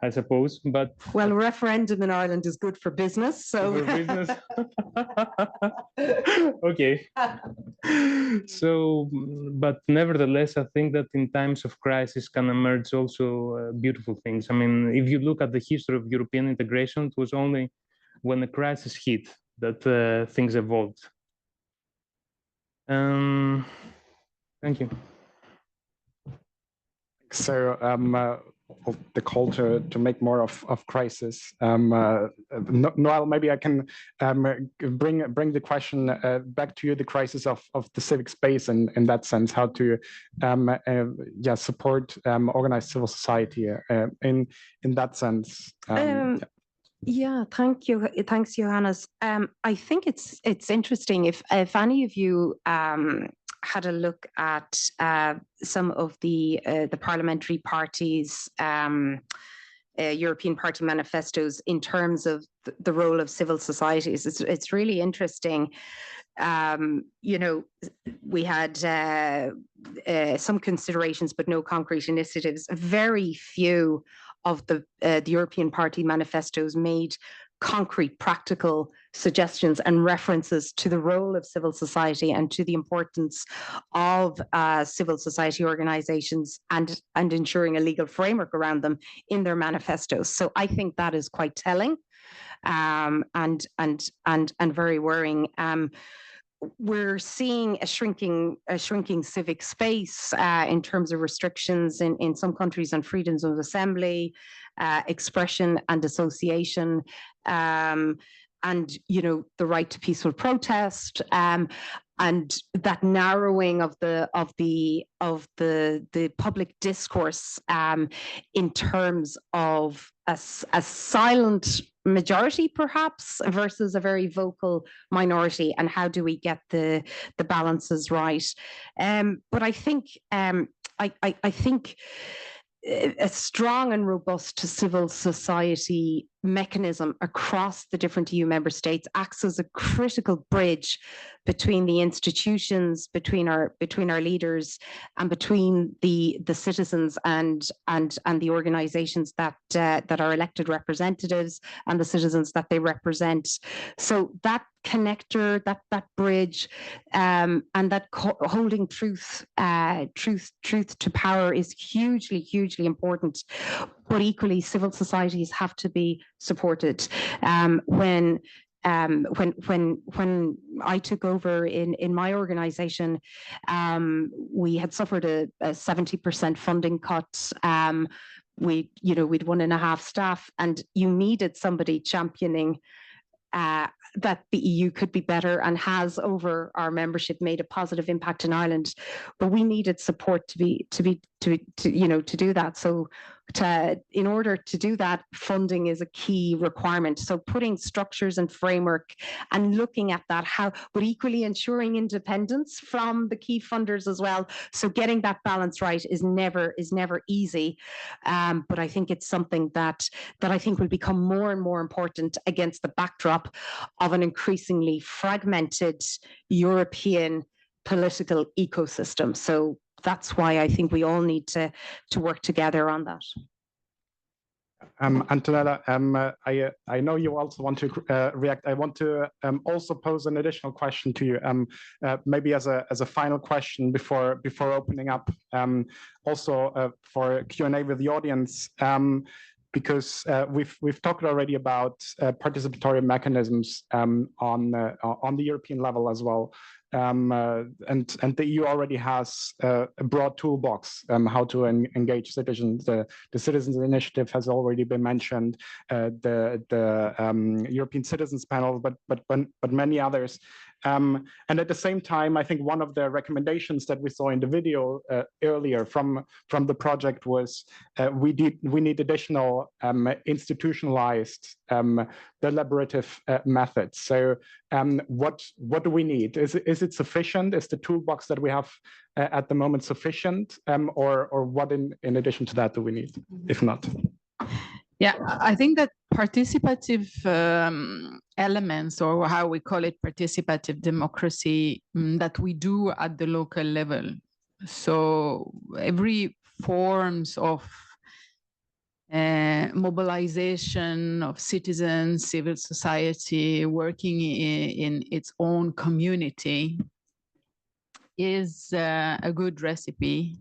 I suppose, but... Well, a referendum in Ireland is good for business, so... For business. Okay. So, but nevertheless, I think that in times of crisis can emerge also beautiful things. I mean, if you look at the history of European integration, it was only when the crisis hit that things evolved. Thank you. So the call to make more of crisis. Noelle, maybe I can bring the question back to you, the crisis of the civic space, and in that sense, how to support organized civil society in that sense. Yeah, thank you. Thanks, Johannes. I think it's interesting if any of you had a look at some of the parliamentary parties' European party manifestos in terms of the role of civil societies. It's really interesting. You know, we had some considerations, but no concrete initiatives. Very few of the European party manifestos made concrete, practical suggestions and references to the role of civil society and to the importance of civil society organizations and ensuring a legal framework around them in their manifestos. So I think that is quite telling and very worrying. We're seeing a shrinking civic space in terms of restrictions in some countries on freedoms of assembly, expression and association, and the right to peaceful protest, and that narrowing of the public discourse in terms of a silent majority, perhaps, versus a very vocal minority, and how do we get the balances right? But I think I think a strong and robust civil society mechanism across the different EU member states acts as a critical bridge between the institutions, between our leaders, and between the citizens and the organizations that are elected representatives and the citizens that they represent. So that connector, that bridge, and that holding truth to power is hugely important. But equally, civil societies have to be supported. When I took over in my organization, we had suffered a 70% funding cut. We'd 1.5 staff, and you needed somebody championing that the EU could be better, and has over our membership made a positive impact in Ireland. But we needed support to do that. So in order to do that, funding is a key requirement. So putting structures and framework and looking at that, but equally ensuring independence from the key funders as well. So getting that balance right is never easy. But I think it's something that I think will become more and more important against the backdrop of an increasingly fragmented European political ecosystem. So that's why I think we all need to work together on that. Antonella, I know you also want to react. I want to also pose an additional question to you, maybe as a final question before opening up, also for Q&A with the audience. Because we've talked already about participatory mechanisms on the European level as well. and the EU already has a broad toolbox how to engage citizens. The Citizens Initiative has already been mentioned, the European Citizens Panel, but many others. And at the same time, I think one of the recommendations that we saw in the video earlier from the project was we need additional institutionalized deliberative methods. So what do we need? Is it sufficient? Is the toolbox that we have at the moment sufficient, or what in addition to that do we need, if not? Yeah, I think that participative elements, or how we call it, participative democracy, that we do at the local level. So every forms of mobilization of citizens, civil society, working in its own community is a good recipe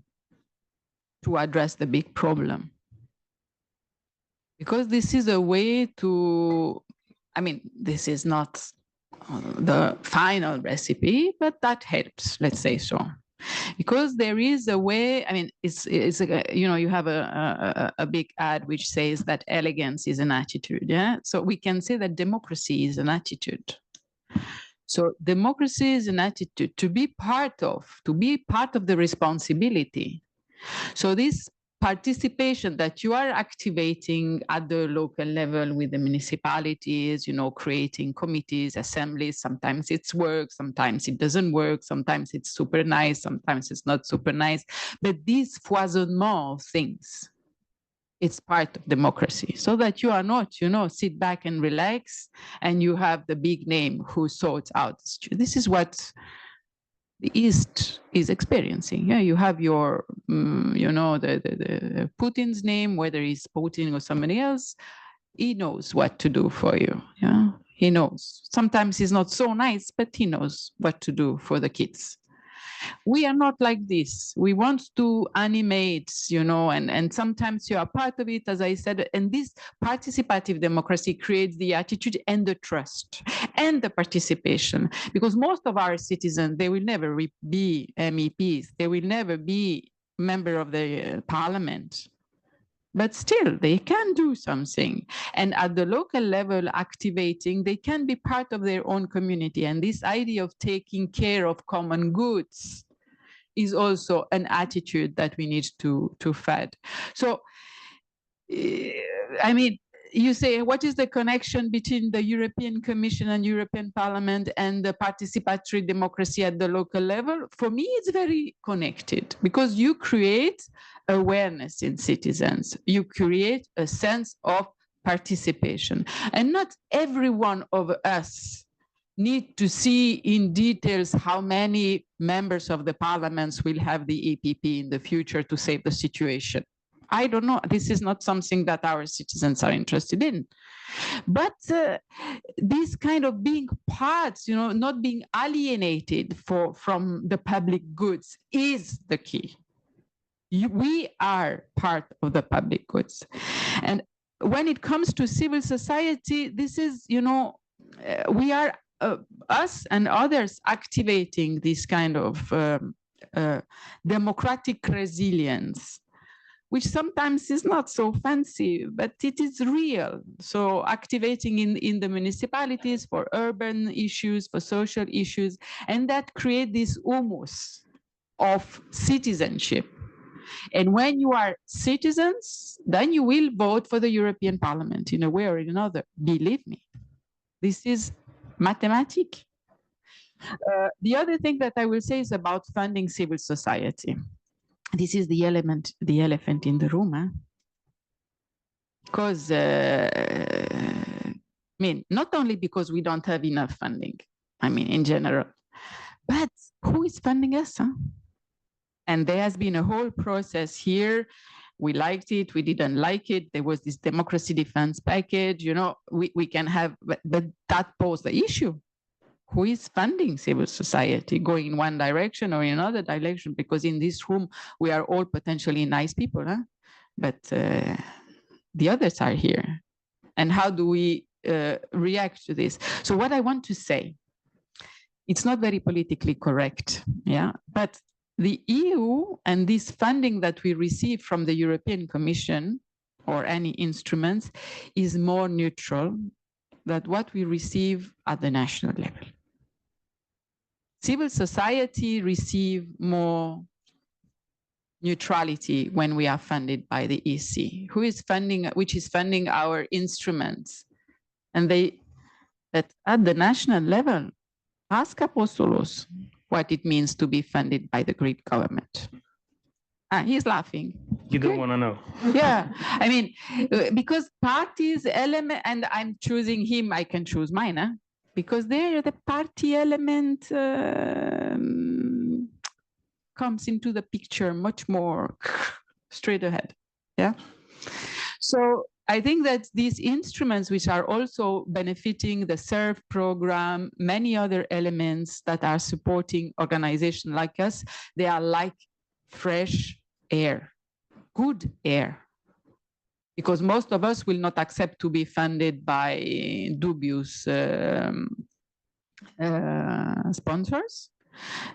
to address the big problem. Because this is a way to, I mean, this is not the final recipe, but that helps, let's say so. Because there is a way, I mean, it's you know, you have a big ad which says that elegance is an attitude, yeah? So we can say that democracy is an attitude. So democracy is an attitude to be part of the responsibility. So this participation that you are activating at the local level with the municipalities, you know, creating committees, assemblies, sometimes it's work, sometimes it doesn't work, sometimes it's super nice, sometimes it's not super nice. But this foisonnement of things, it's part of democracy, so that you are not, you know, sit back and relax and you have the big name who sorts out. This is what the East is experiencing. Yeah, you have your, you know, the Putin's name, whether he's Putin or somebody else, he knows what to do for you. Yeah, he knows. Sometimes he's not so nice, but he knows what to do for the kids. We are not like this. We want to animate, you know, and sometimes you are part of it, as I said, and this participative democracy creates the attitude and the trust and the participation, because most of our citizens, they will never be MEPs, they will never be member of the parliament. But still, they can do something. And at the local level, activating, they can be part of their own community. And this idea of taking care of common goods is also an attitude that we need to fed. So, I mean, you say, what is the connection between the European Commission and European Parliament and the participatory democracy at the local level? For me, it's very connected, because you create awareness in citizens. You create a sense of participation. And not every one of us need to see in details how many members of the parliaments will have the EPP in the future to save the situation. I don't know. This is not something that our citizens are interested in. But this kind of being part, you know, not being alienated from the public goods is the key. We are part of the public goods. And when it comes to civil society, this is, you know, we are, us and others, activating this kind of democratic resilience, which sometimes is not so fancy, but it is real. So activating in the municipalities for urban issues, for social issues, and that create this humus of citizenship. And when you are citizens, then you will vote for the European Parliament in a way or in another. Believe me, this is mathematics. The other thing that I will say is about funding civil society. This is the elephant in the room, huh? Because, I mean, not only because we don't have enough funding, I mean, in general, but who is funding us, huh? And there has been a whole process here. We liked it, we didn't like it. There was this democracy defense package, you know, we can have, but that posed the issue. Who is funding civil society, going in one direction or in another direction? Because in this room, we are all potentially nice people, huh? But the others are here. And how do we react to this? So what I want to say it's not very politically correct. Yeah, but the EU and this funding that we receive from the European Commission or any instruments is more neutral than what we receive at the national level. Civil society receive more neutrality when we are funded by the EC, which is funding our instruments. And that at the national level, ask Apostolos what it means to be funded by the Greek government. He's laughing. You don't want to know. Yeah, I mean, because parties element, and I'm choosing him, I can choose mine, huh? Because there the party element comes into the picture much more straight ahead. Yeah. So I think that these instruments, which are also benefiting the SERV program, many other elements that are supporting organizations like us, they are like fresh air, good air. Because most of us will not accept to be funded by dubious sponsors.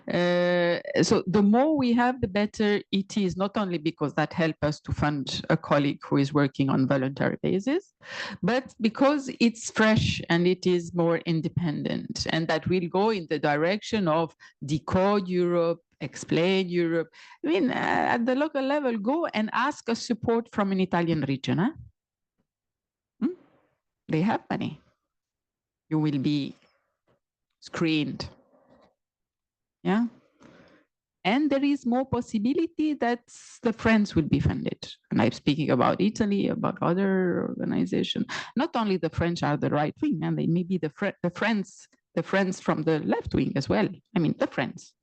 So the more we have, the better it is, not only because that helps us to fund a colleague who is working on voluntary basis, but because it's fresh and it is more independent, and that will go in the direction of decode Europe, explain Europe. I mean, at the local level, go and ask us support from an Italian region. Huh? They have money. You will be screened. Yeah. And there is more possibility that the friends will be funded. And I'm speaking about Italy, about other organizations. Not only the French are the right wing, and they may be the friends from the left wing as well. I mean, the friends.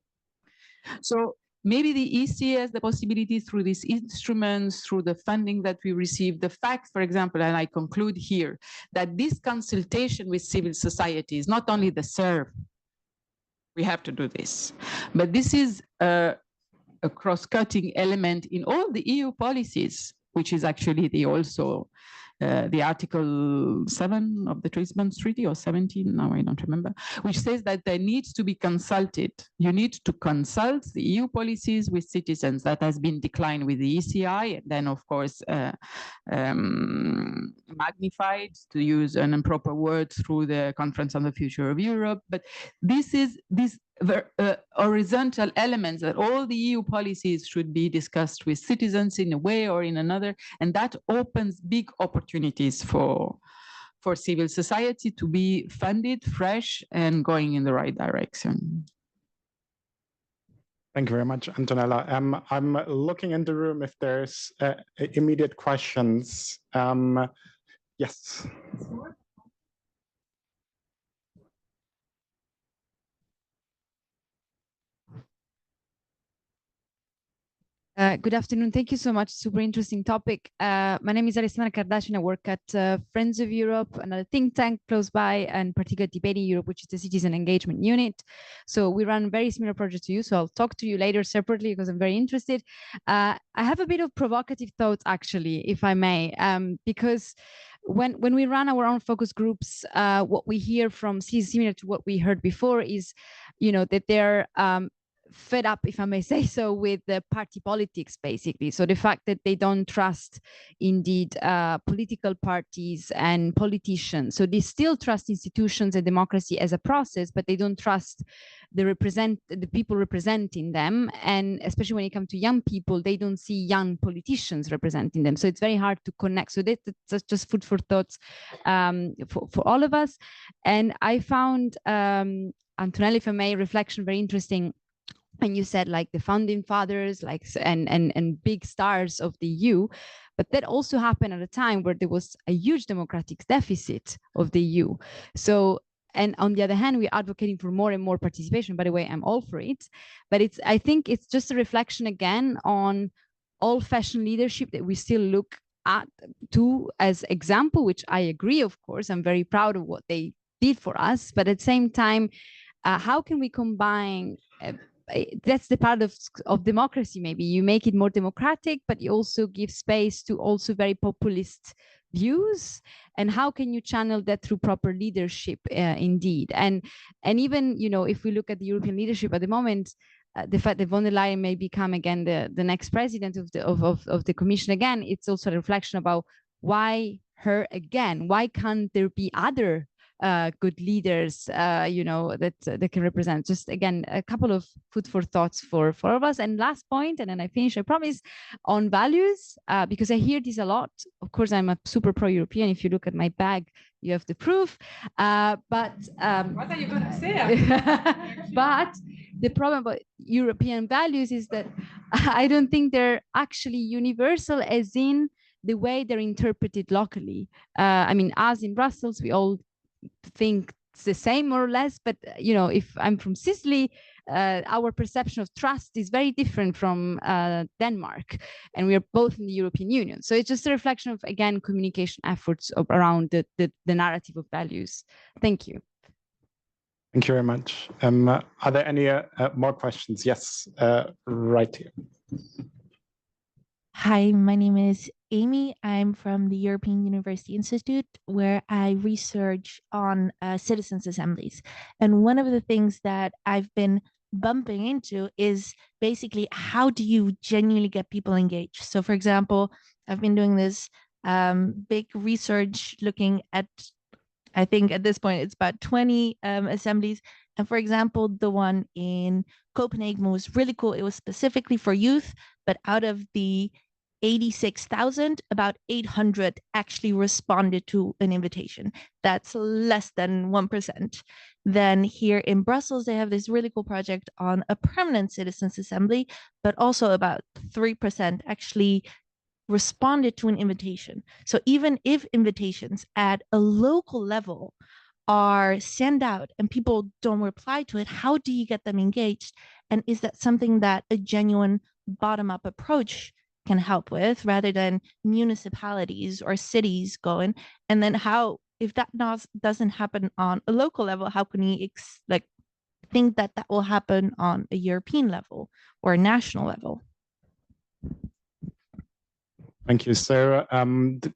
So maybe the EC has the possibility through these instruments, through the funding that we receive, the fact, for example, and I conclude here, that this consultation with civil society is not only the SERV, we have to do this, but this is a cross-cutting element in all the EU policies, which is actually the Article 7 of the Lisbon Treaty, or 17, now I don't remember, which says that there needs to be consulted. You need to consult the EU policies with citizens. That has been declined with the ECI, and then, of course, magnified, to use an improper word, through the Conference on the Future of Europe. But this is horizontal elements that all the EU policies should be discussed with citizens in a way or in another, and that opens big opportunities for civil society to be funded, fresh, and going in the right direction. Thank you very much, Antonella. I'm looking in the room if there's immediate questions. Yes. Good afternoon. Thank you so much. Super interesting topic. My name is Alessandra Kardashian. I work at Friends of Europe, another think tank close by, and particularly Debating Europe, which is the Citizen Engagement Unit. So we run very similar projects to you. So I'll talk to you later separately because I'm very interested. I have a bit of provocative thoughts, actually, if I may, because when we run our own focus groups, what we hear from citizens, similar to what we heard before, is, that they're fed up, if I may say so, with the party politics, basically. So the fact that they don't trust, indeed, political parties and politicians. So they still trust institutions and democracy as a process, but they don't trust the people representing them. And especially when it comes to young people, they don't see young politicians representing them. So it's very hard to connect. So that's just food for thoughts for all of us. And I found, Antonella, if I may, reflection very interesting. And you said, like, the founding fathers, like, and big stars of the EU, but that also happened at a time where there was a huge democratic deficit of the EU. So, and on the other hand, we're advocating for more and more participation. By the way, I'm all for it, but I think it's just a reflection again on old-fashioned leadership that we still look at to as example, which I agree, of course. I'm very proud of what they did for us, but at the same time, how can we combine that's the part of democracy. Maybe you make it more democratic, but you also give space to also very populist views, and how can you channel that through proper leadership indeed. And even, you know, if we look at the European leadership at the moment, the fact that von der Leyen may become again the next president of the Commission again, it's also a reflection about why her again. Why can't there be other good leaders, you know, that can represent? Just again, a couple of food for thoughts for all of us. And last point, and then I finish, I promise, on values, because I hear this a lot. Of course, I'm a super pro-European. If you look at my bag, you have the proof. But what are you going to say? But the problem about European values is that I don't think they're actually universal, as in the way they're interpreted locally. I mean, us in Brussels, we all think it's the same more or less, but you know, if I'm from Sicily, our perception of trust is very different from Denmark, and we are both in the European Union. So it's just a reflection of, again, communication efforts around the narrative of values. Thank you. Thank you very much. Are there any more questions? Yes, right here. Hi, my name is Amy. I'm from the European University Institute, where I research on citizens' assemblies. And one of the things that I've been bumping into is basically, how do you genuinely get people engaged? So for example, I've been doing this big research looking at, I think at this point, it's about 20 assemblies. And for example, the one in Copenhagen was really cool. It was specifically for youth, but out of the 86,000, about 800 actually responded to an invitation. That's less than 1%. Then here in Brussels, they have this really cool project on a permanent citizens' assembly, but also about 3% actually responded to an invitation. So even if invitations at a local level are sent out and people don't reply to it, how do you get them engaged? And is that something that a genuine bottom-up approach can help with, rather than municipalities or cities going? And then how, if that doesn't happen on a local level, how can we think that that will happen on a European level or a national level? Thank you. So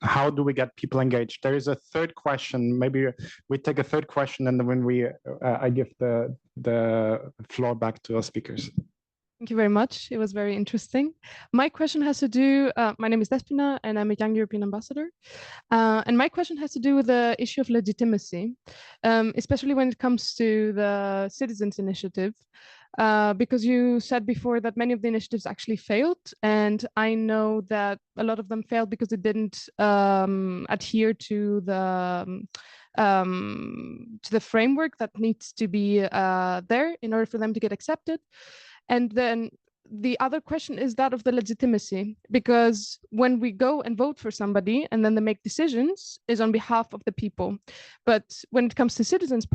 how do we get people engaged? There is a third question. Maybe we take a third question, and then when I give the floor back to our speakers. Thank you very much. It was very interesting. My question has to do, my name is Despina, and I'm a young European ambassador. And my question has to do with the issue of legitimacy, especially when it comes to the citizens' initiative. Because you said before that many of the initiatives actually failed, and I know that a lot of them failed because it didn't adhere to the framework that needs to be there in order for them to get accepted. And then the other question is that of the legitimacy, because when we go and vote for somebody and then they make decisions is on behalf of the people. But when it comes to citizens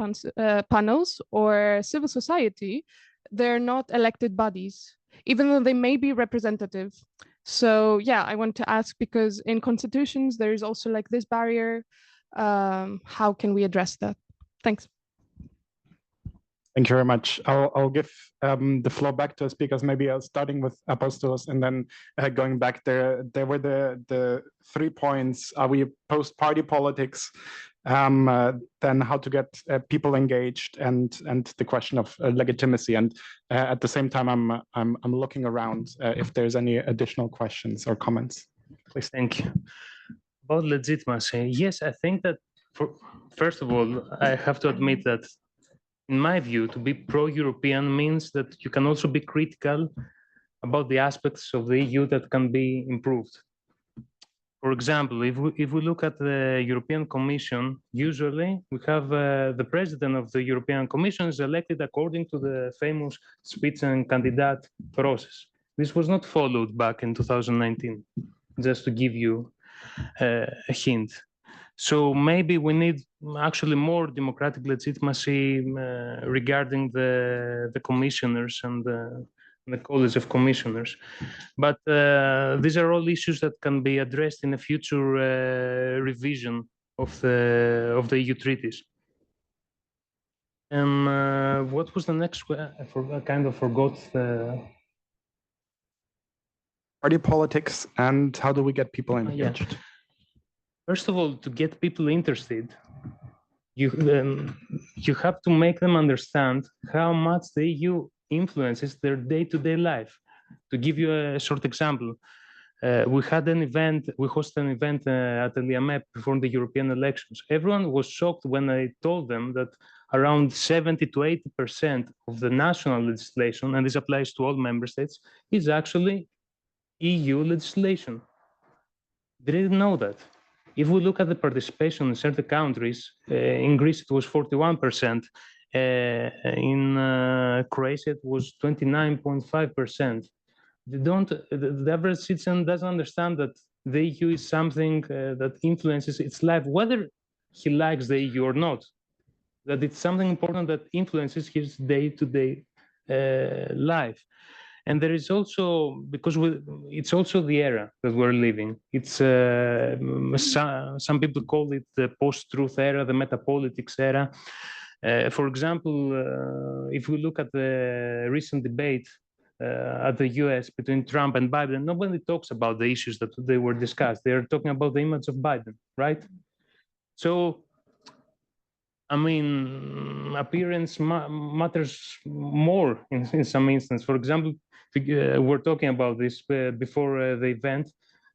panels or civil society, they're not elected bodies, even though they may be representative. So yeah, I want to ask, because in constitutions, there is also like this barrier. How can we address that? Thanks. Thank you very much. I'll give the floor back to our speakers, maybe starting with Apostolos and then going back there. There were the 3 points. Are we post-party politics? Then how to get people engaged, and the question of legitimacy. And at the same time, I'm looking around if there's any additional questions or comments. Please. Thank you. About legitimacy, yes, I think that first of all, I have to admit that in my view, to be pro-European means that you can also be critical about the aspects of the EU that can be improved. For example, if we look at the European Commission, usually we have the president of the European Commission is elected according to the famous Spitzenkandidat process. This was not followed back in 2019, just to give you a hint. So maybe we need actually more democratic legitimacy regarding the commissioners and the College of Commissioners. But these are all issues that can be addressed in a future revision of the EU treaties. And what was the next one? I kind of forgot. Party politics and how do we get people engaged? first of all, to get people interested, you have to make them understand how much the EU influences their day-to-day life. To give you a short example, we hosted an event at ELIAMEP before the European elections. Everyone was shocked when I told them that around 70 to 80% of the national legislation, and this applies to all member states, is actually EU legislation. They didn't know that. If we look at the participation in certain countries, in Greece it was 41%, in Croatia it was 29.5%. The average citizen doesn't understand that the EU is something that influences its life, whether he likes the EU or not, that it's something important that influences his day-to-day life. And there is also, because it's also the era that we're living. It's some people call it the post-truth era, the metapolitics era. For example, if we look at the recent debate at the US between Trump and Biden, nobody talks about the issues that they were discussed. They're talking about the image of Biden, right? So, I mean, appearance matters more in some instances. For example, we're talking about this before the event.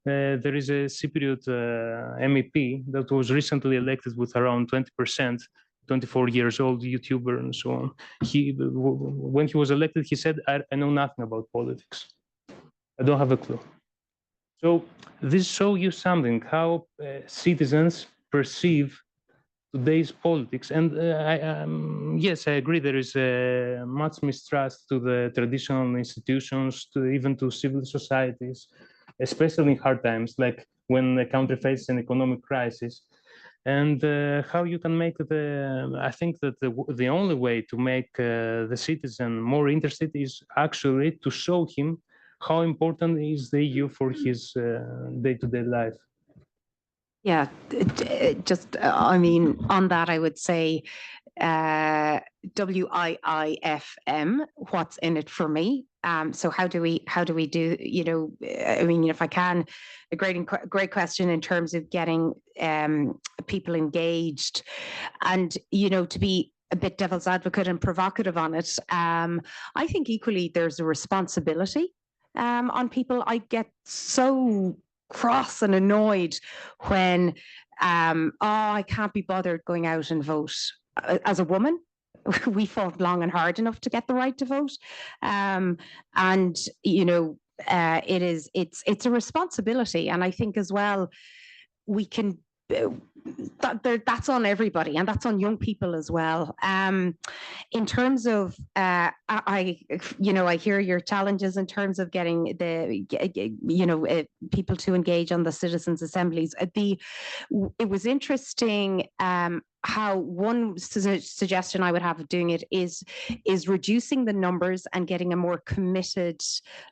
There is a Cypriot MEP that was recently elected with around 20%, 24 years old, YouTuber and so on. When he was elected, he said, I know nothing about politics. I don't have a clue. So this shows you something, how citizens perceive today's politics. And yes, I agree, there is much mistrust to the traditional institutions, even to civil societies, especially in hard times, like when the country faces an economic crisis. And how you can make I think that the only way to make the citizen more interested is actually to show him how important is the EU for his day-to-day life. Yeah, just, I mean, on that, I would say WIIFM, what's in it for me? So how do we do, you know, I mean, if I can, a great question in terms of getting people engaged and, you know, to be a bit devil's advocate and provocative on it. I think equally there's a responsibility on people. I get so cross and annoyed when I can't be bothered going out and vote. As a woman, we fought long and hard enough to get the right to vote, and you know, it's a responsibility, and I think as well we can. That's on everybody, and that's on young people as well. In terms of, I hear your challenges in terms of getting people to engage on the citizens' assemblies. It was interesting. How one suggestion I would have of doing it is reducing the numbers and getting a more committed,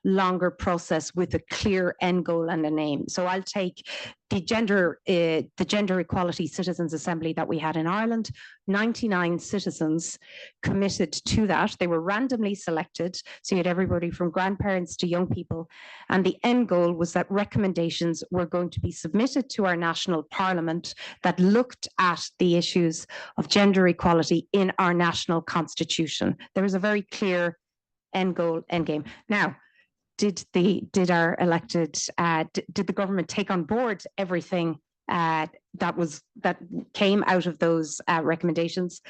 longer process with a clear end goal and a name. So I'll take the Gender Equality Citizens Assembly that we had in Ireland. 99 citizens committed to that. They were randomly selected, so you had everybody from grandparents to young people. And the end goal was that recommendations were going to be submitted to our national parliament that looked at the issues of gender equality in our national constitution. There was a very clear end goal, end game. Now, did the government take on board everything that came out of those recommendations?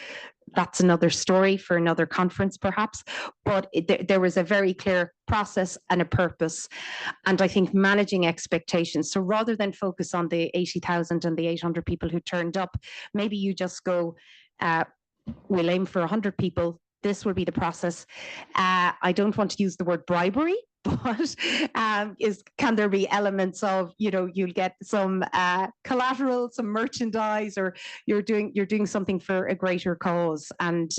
That's another story for another conference, perhaps. But there was a very clear process and a purpose, and I think managing expectations. So rather than focus on the 80,000 and the 800 people who turned up, maybe you just go, we'll aim for 100 people. This will be the process. I don't want to use the word bribery, but can there be elements of, you know, you'll get some collateral, some merchandise, or you're doing something for a greater cause, but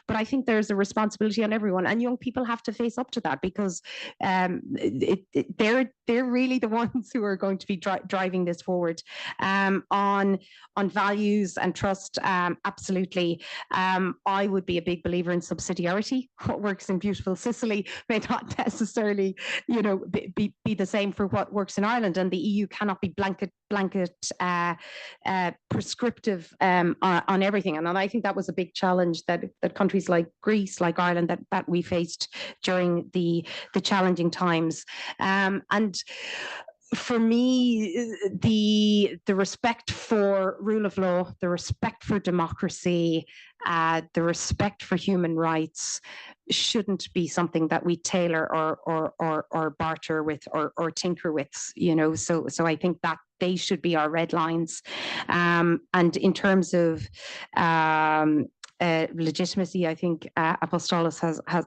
I think there's a responsibility on everyone, and young people have to face up to that, because they're they're really the ones who are going to be driving this forward. On values and trust, absolutely. I would be a big believer in subsidiarity. What works in beautiful Sicily may not necessarily, be the same for what works in Ireland, and the EU cannot be blanket prescriptive on everything. And I think that was a big challenge that countries like Greece, like Ireland, that we faced during the challenging times. And for me, the respect for rule of law, the respect for democracy, the respect for human rights shouldn't be something that we tailor or barter with or tinker with, So I think that they should be our red lines. And in terms of legitimacy, I think Apostolos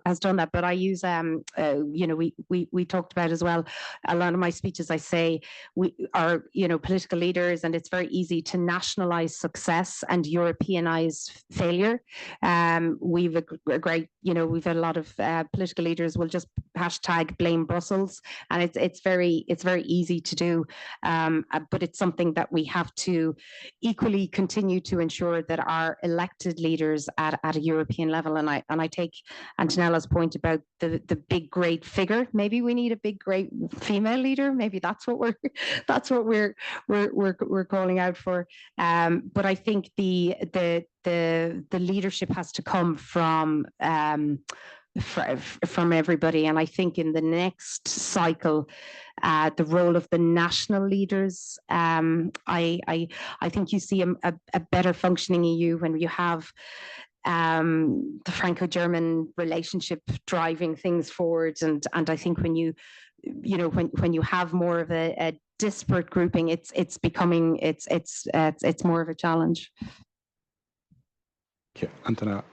has done that. But I use, we talked about as well. A lot of my speeches, I say we are, political leaders, and it's very easy to nationalize success and Europeanize failure. We've a great, we've had a lot of political leaders will just hashtag blame Brussels, and it's very easy to do. But it's something that we have to equally continue to ensure that our elected leaders at a European level, and I take Antonella's point about the big great figure. Maybe we need a big great female leader. Maybe that's what we're calling out for. But I think the leadership has to come from everybody, and I think in the next cycle, the role of the national leaders, I think you see a better functioning EU when you have the Franco-German relationship driving things forward, and I think when you have more of a disparate grouping, it's becoming it's more of a challenge. Okay, Antonella.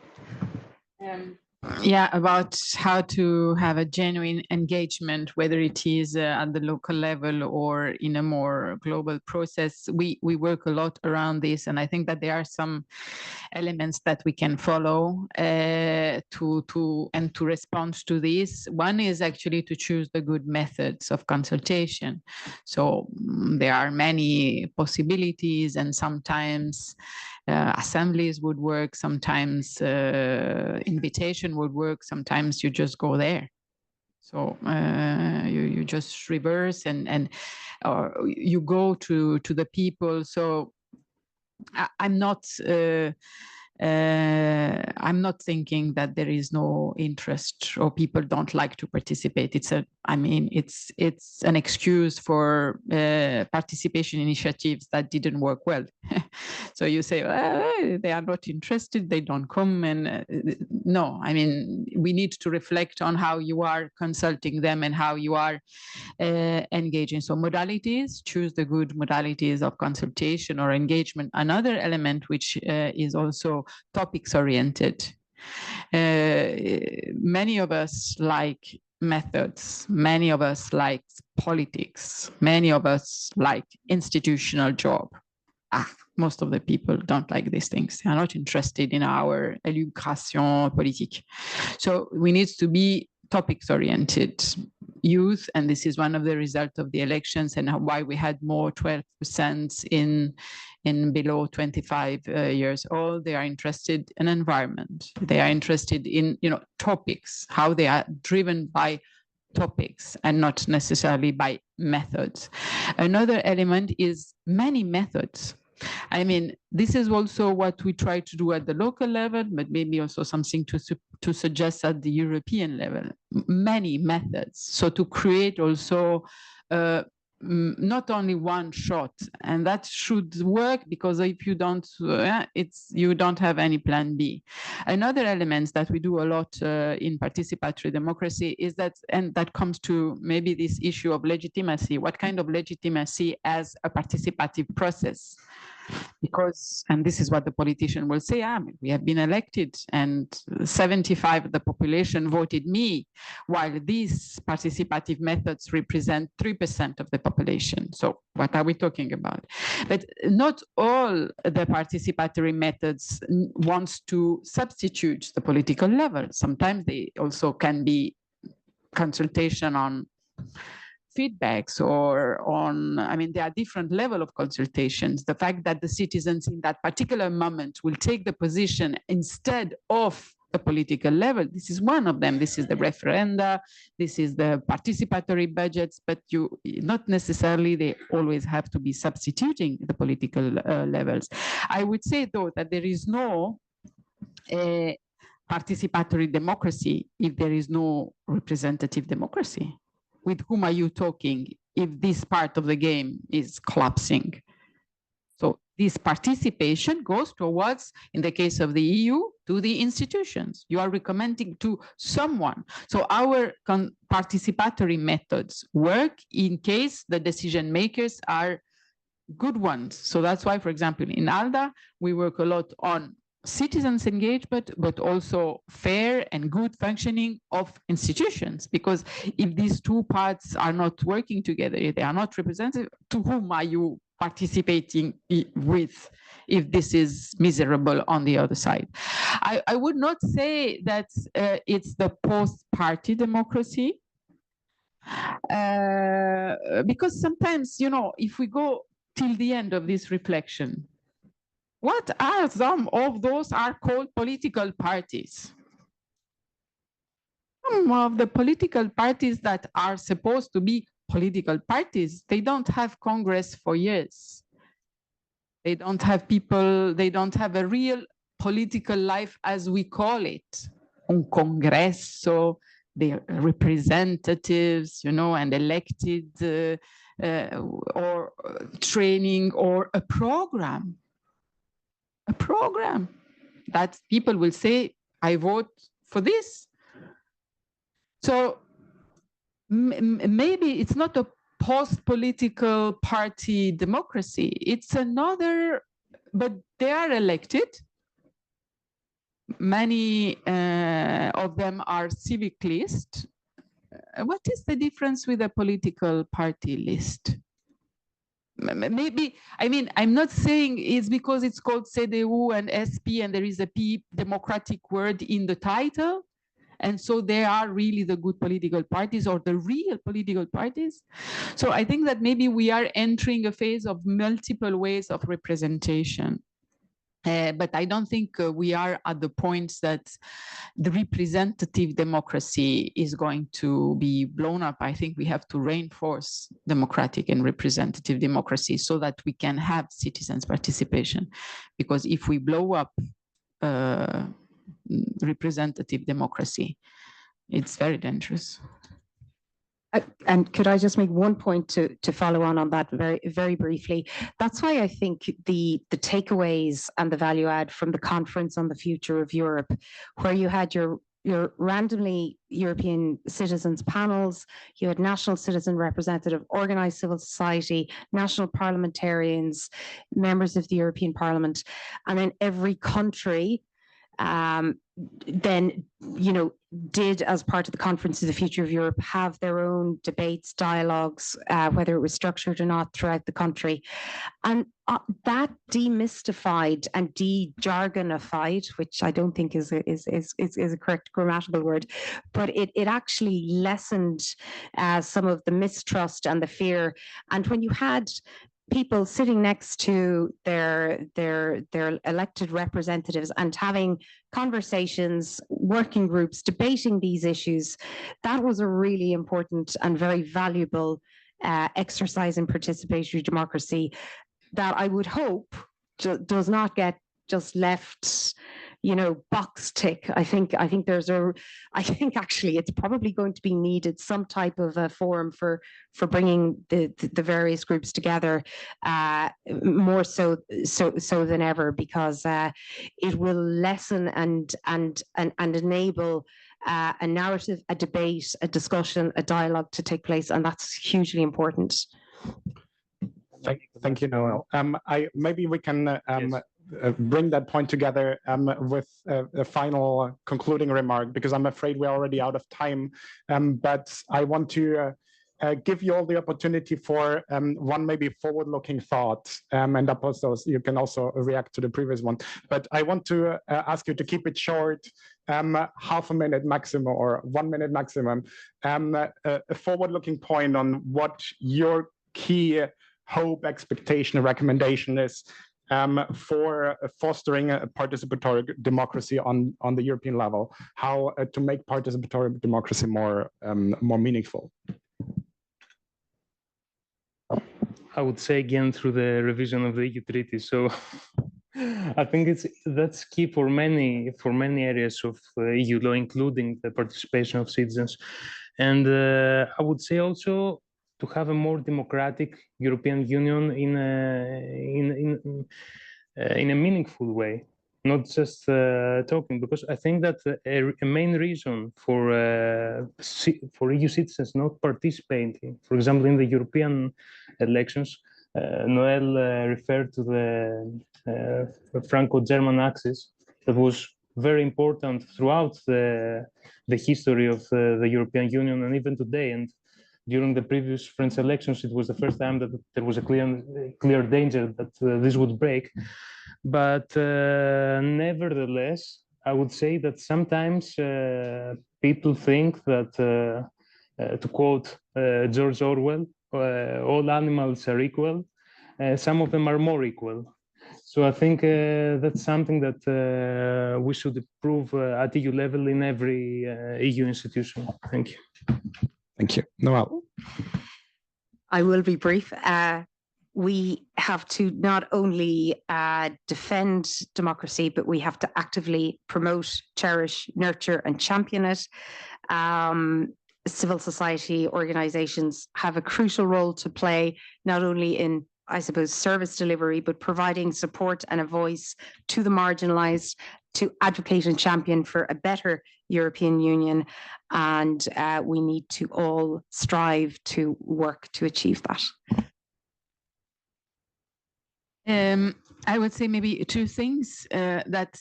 Yeah, about how to have a genuine engagement, whether it is at the local level or in a more global process. We work a lot around this, and I think that there are some elements that we can follow to respond to this. One is actually to choose the good methods of consultation. So there are many possibilities, and sometimes assemblies would work, sometimes invitation would work, sometimes you just go there. So you just reverse and you go to the people. So I'm not thinking that there is no interest or people don't like to participate. It's an excuse for participation initiatives that didn't work well. So you say, well, they are not interested, they don't come. And no, I mean, we need to reflect on how you are consulting them and how you are engaging. So modalities, choose the good modalities of consultation or engagement. Another element which is also topics oriented. Many of us like methods, many of us like politics, many of us like institutional job. Most of the people don't like these things. They are not interested in our éducation politique. So we need to be topics oriented youth, and this is one of the results of the elections and why we had more 12% in below 25 years old. They are interested in environment. They are interested in topics, how they are driven by topics and not necessarily by methods. Another element is many methods. I mean, this is also what we try to do at the local level, but maybe also something to suggest at the European level. Many methods. So to create also not only one shot, and that should work, because if you don't, you don't have any plan B. Another element that we do a lot in participatory democracy is that, and that comes to maybe this issue of legitimacy. What kind of legitimacy as a participative process? Because, and this is what the politician will say, we have been elected and 75% of the population voted me, while these participative methods represent 3% of the population. So what are we talking about? But not all the participatory methods wants to substitute the political level. Sometimes they also can be consultation on feedbacks or on, I mean, there are different level of consultations. The fact that the citizens in that particular moment will take the position instead of the political level, this is one of them. This is the referenda, this is the participatory budgets, but you not necessarily they always have to be substituting the political levels. I would say though that there is no participatory democracy if there is no representative democracy. With whom are you talking if this part of the game is collapsing? So this participation goes towards, in the case of the EU, to the institutions. You are recommending to someone. So our participatory methods work in case the decision makers are good ones. So that's why, for example, in ALDA, we work a lot on citizens' engagement, but also fair and good functioning of institutions. Because if these two parts are not working together, if they are not representative, to whom are you participating with if this is miserable on the other side? I would not say that it's the post-party democracy, because sometimes, you know, if we go till the end of this reflection, what are some of those are called political parties? Some of the political parties that are supposed to be political parties, they don't have Congress for years. They don't have people, they don't have a real political life as we call it. Un congresso, they're representatives, you know, and elected or training or a program that people will say, I vote for this. So maybe it's not a post-political party democracy. It's another, but they are elected. Many of them are civic list. What is the difference with a political party list? Maybe, I mean, I'm not saying it's because it's called CDU and SP and there is a P democratic word in the title. And so they are really the good political parties or the real political parties. So I think that maybe we are entering a phase of multiple ways of representation. But I don't think we are at the point that the representative democracy is going to be blown up. I think we have to reinforce democratic and representative democracy so that we can have citizens' participation. Because if we blow up representative democracy, it's very dangerous. And could I just make one point to follow on that very briefly? That's why I think the takeaways and the value add from the conference on the future of Europe, where you had your randomly European citizens panels, you had national citizen representative, organized civil society, national parliamentarians, members of the European Parliament, and then every country then, you know, did as part of the conference of the future of Europe have their own debates, dialogues, whether it was structured or not throughout the country. And that demystified and de-jargonified, which I don't think is a correct grammatical word, but it actually lessened some of the mistrust and the fear. And when you had people sitting next to their elected representatives and having conversations, working groups, debating these issues, that was a really important and very valuable exercise in participatory democracy that I would hope does not get just left, you know, box tick. I think actually it's probably going to be needed some type of a forum for bringing the various groups together more so than ever, because it will lessen and enable a narrative, a debate, a discussion, a dialogue to take place, and that's hugely important. Thank you, Noelle. Maybe we can yes. Bring that point together with a final concluding remark, because I'm afraid we're already out of time. But I want to give you all the opportunity for one maybe forward-looking thought, and Apostolos, you can also react to the previous one. But I want to ask you to keep it short, half a minute maximum or 1 minute maximum. A forward-looking point on what your key hope, expectation, recommendation is for fostering a participatory democracy on the European level, how to make participatory democracy more meaningful. I would say again through the revision of the EU treaty. So I think that's key for many areas of EU law, including the participation of citizens. And I would say also to have a more democratic European Union in a meaningful way, not just talking, because I think that a main reason for EU citizens not participating, for example, in the European elections, Noelle referred to the Franco-German axis that was very important throughout the history of the European Union and even today. And during the previous French elections, it was the first time that there was a clear danger that this would break. But nevertheless, I would say that sometimes people think that, to quote George Orwell, all animals are equal. Some of them are more equal. So I think that's something that we should improve at EU level in every EU institution. Thank you. Thank you. Noelle. I will be brief. We have to not only defend democracy, but we have to actively promote, cherish, nurture, and champion it. Civil society organizations have a crucial role to play, not only in, I suppose, service delivery, but providing support and a voice to the marginalized, to advocate and champion for a better European Union. And we need to all strive to work to achieve that. I would say maybe two things that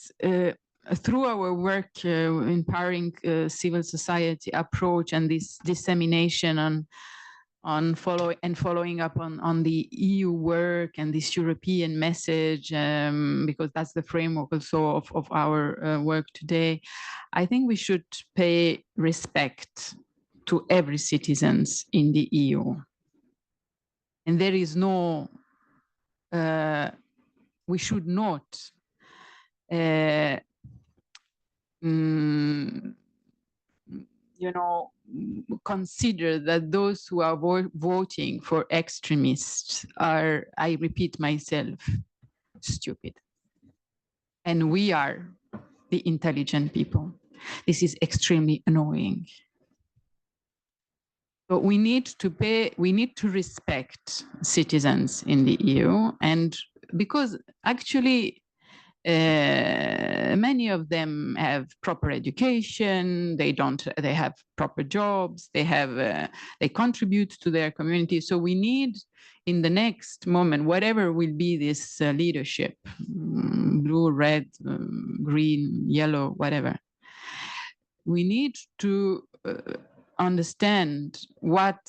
through our work empowering civil society approach and this dissemination on following up on the EU work and this European message, because that's the framework also of our work today, I think we should pay respect to every citizens in the EU. And there is no, we should not consider that those who are voting for extremists are, I repeat myself, stupid. And we are the intelligent people. This is extremely annoying. But we need to respect citizens in the EU, and because actually many of them have proper education, they have proper jobs, they contribute to their community. So we need, in the next moment, whatever will be this leadership, blue, red, green, yellow, whatever, we need to understand what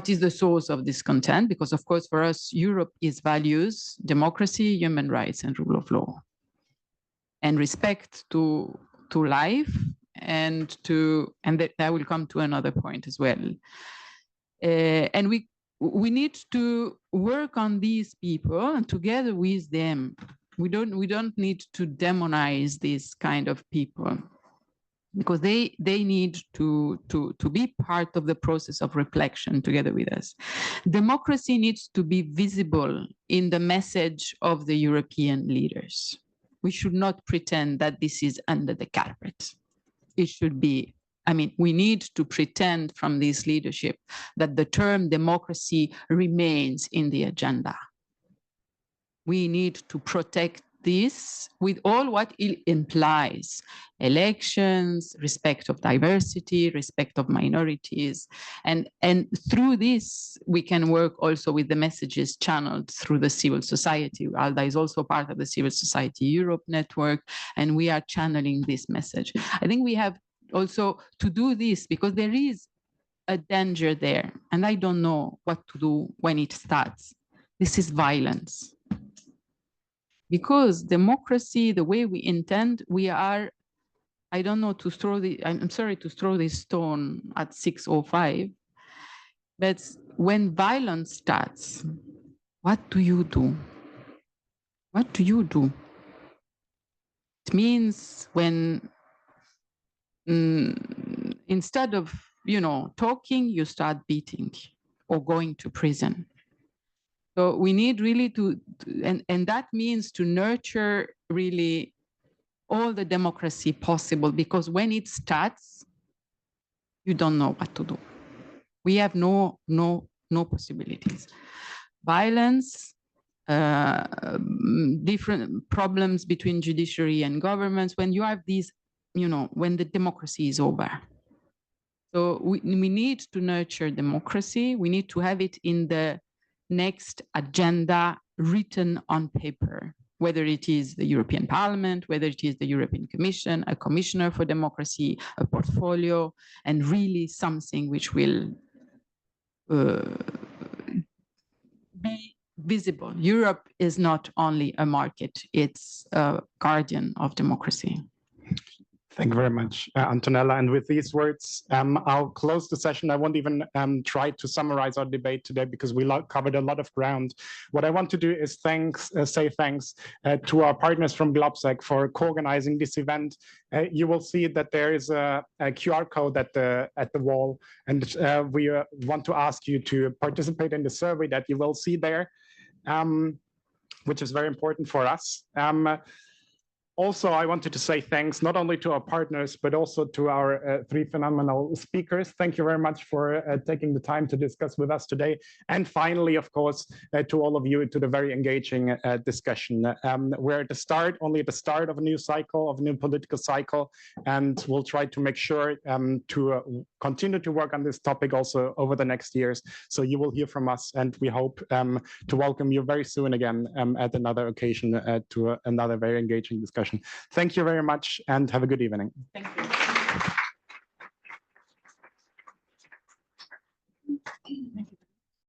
is the source of this content, because of course for us Europe is values, democracy, human rights, and rule of law, and respect to life, and that I will come to another point as well. And we need to work on these people, and together with them, we don't need to demonize these kind of people, because they need to be part of the process of reflection together with us. Democracy needs to be visible in the message of the European leaders. We should not pretend that this is under the carpet. It should be, we need to pretend from this leadership that the term democracy remains in the agenda. We need to protect this with all what it implies: elections, respect of diversity, respect of minorities, and through this we can work also with the messages channeled through the civil society. ALDA is also part of the Civil Society Europe network, and we are channeling this message. I think we have also to do this because there is a danger there, and I don't know what to do when it starts. This is violence. Because democracy, the way we intend, we are, I don't know, to throw the, I'm sorry to throw this stone at 6:05, but when violence starts, what do you do? What do you do? It means when instead of, talking, you start beating or going to prison. So we need really and that means to nurture really all the democracy possible, because when it starts, you don't know what to do. We have no possibilities. Violence, different problems between judiciary and governments, when you have these, when the democracy is over. So we need to nurture democracy. We need to have it in the next agenda written on paper, whether it is the European Parliament, whether it is the European Commission, a commissioner for democracy, a portfolio, and really something which will be visible. Europe is not only a market, it's a guardian of democracy. Thank you very much, Antonella. And with these words, I'll close the session. I won't even try to summarize our debate today because we covered a lot of ground. What I want to do is say thanks to our partners from Globsec for co-organizing this event. You will see that there is a QR code at the wall, and we want to ask you to participate in the survey that you will see there, which is very important for us. Also, I wanted to say thanks not only to our partners, but also to our three phenomenal speakers. Thank you very much for taking the time to discuss with us today. And finally, of course, to all of you, to the very engaging discussion. We're at the start, only at the start of a new cycle, of a new political cycle, and we'll try to make sure to continue to work on this topic also over the next years. So you will hear from us, and we hope to welcome you very soon again at another occasion to another very engaging discussion. Thank you very much and have a good evening. Thank you.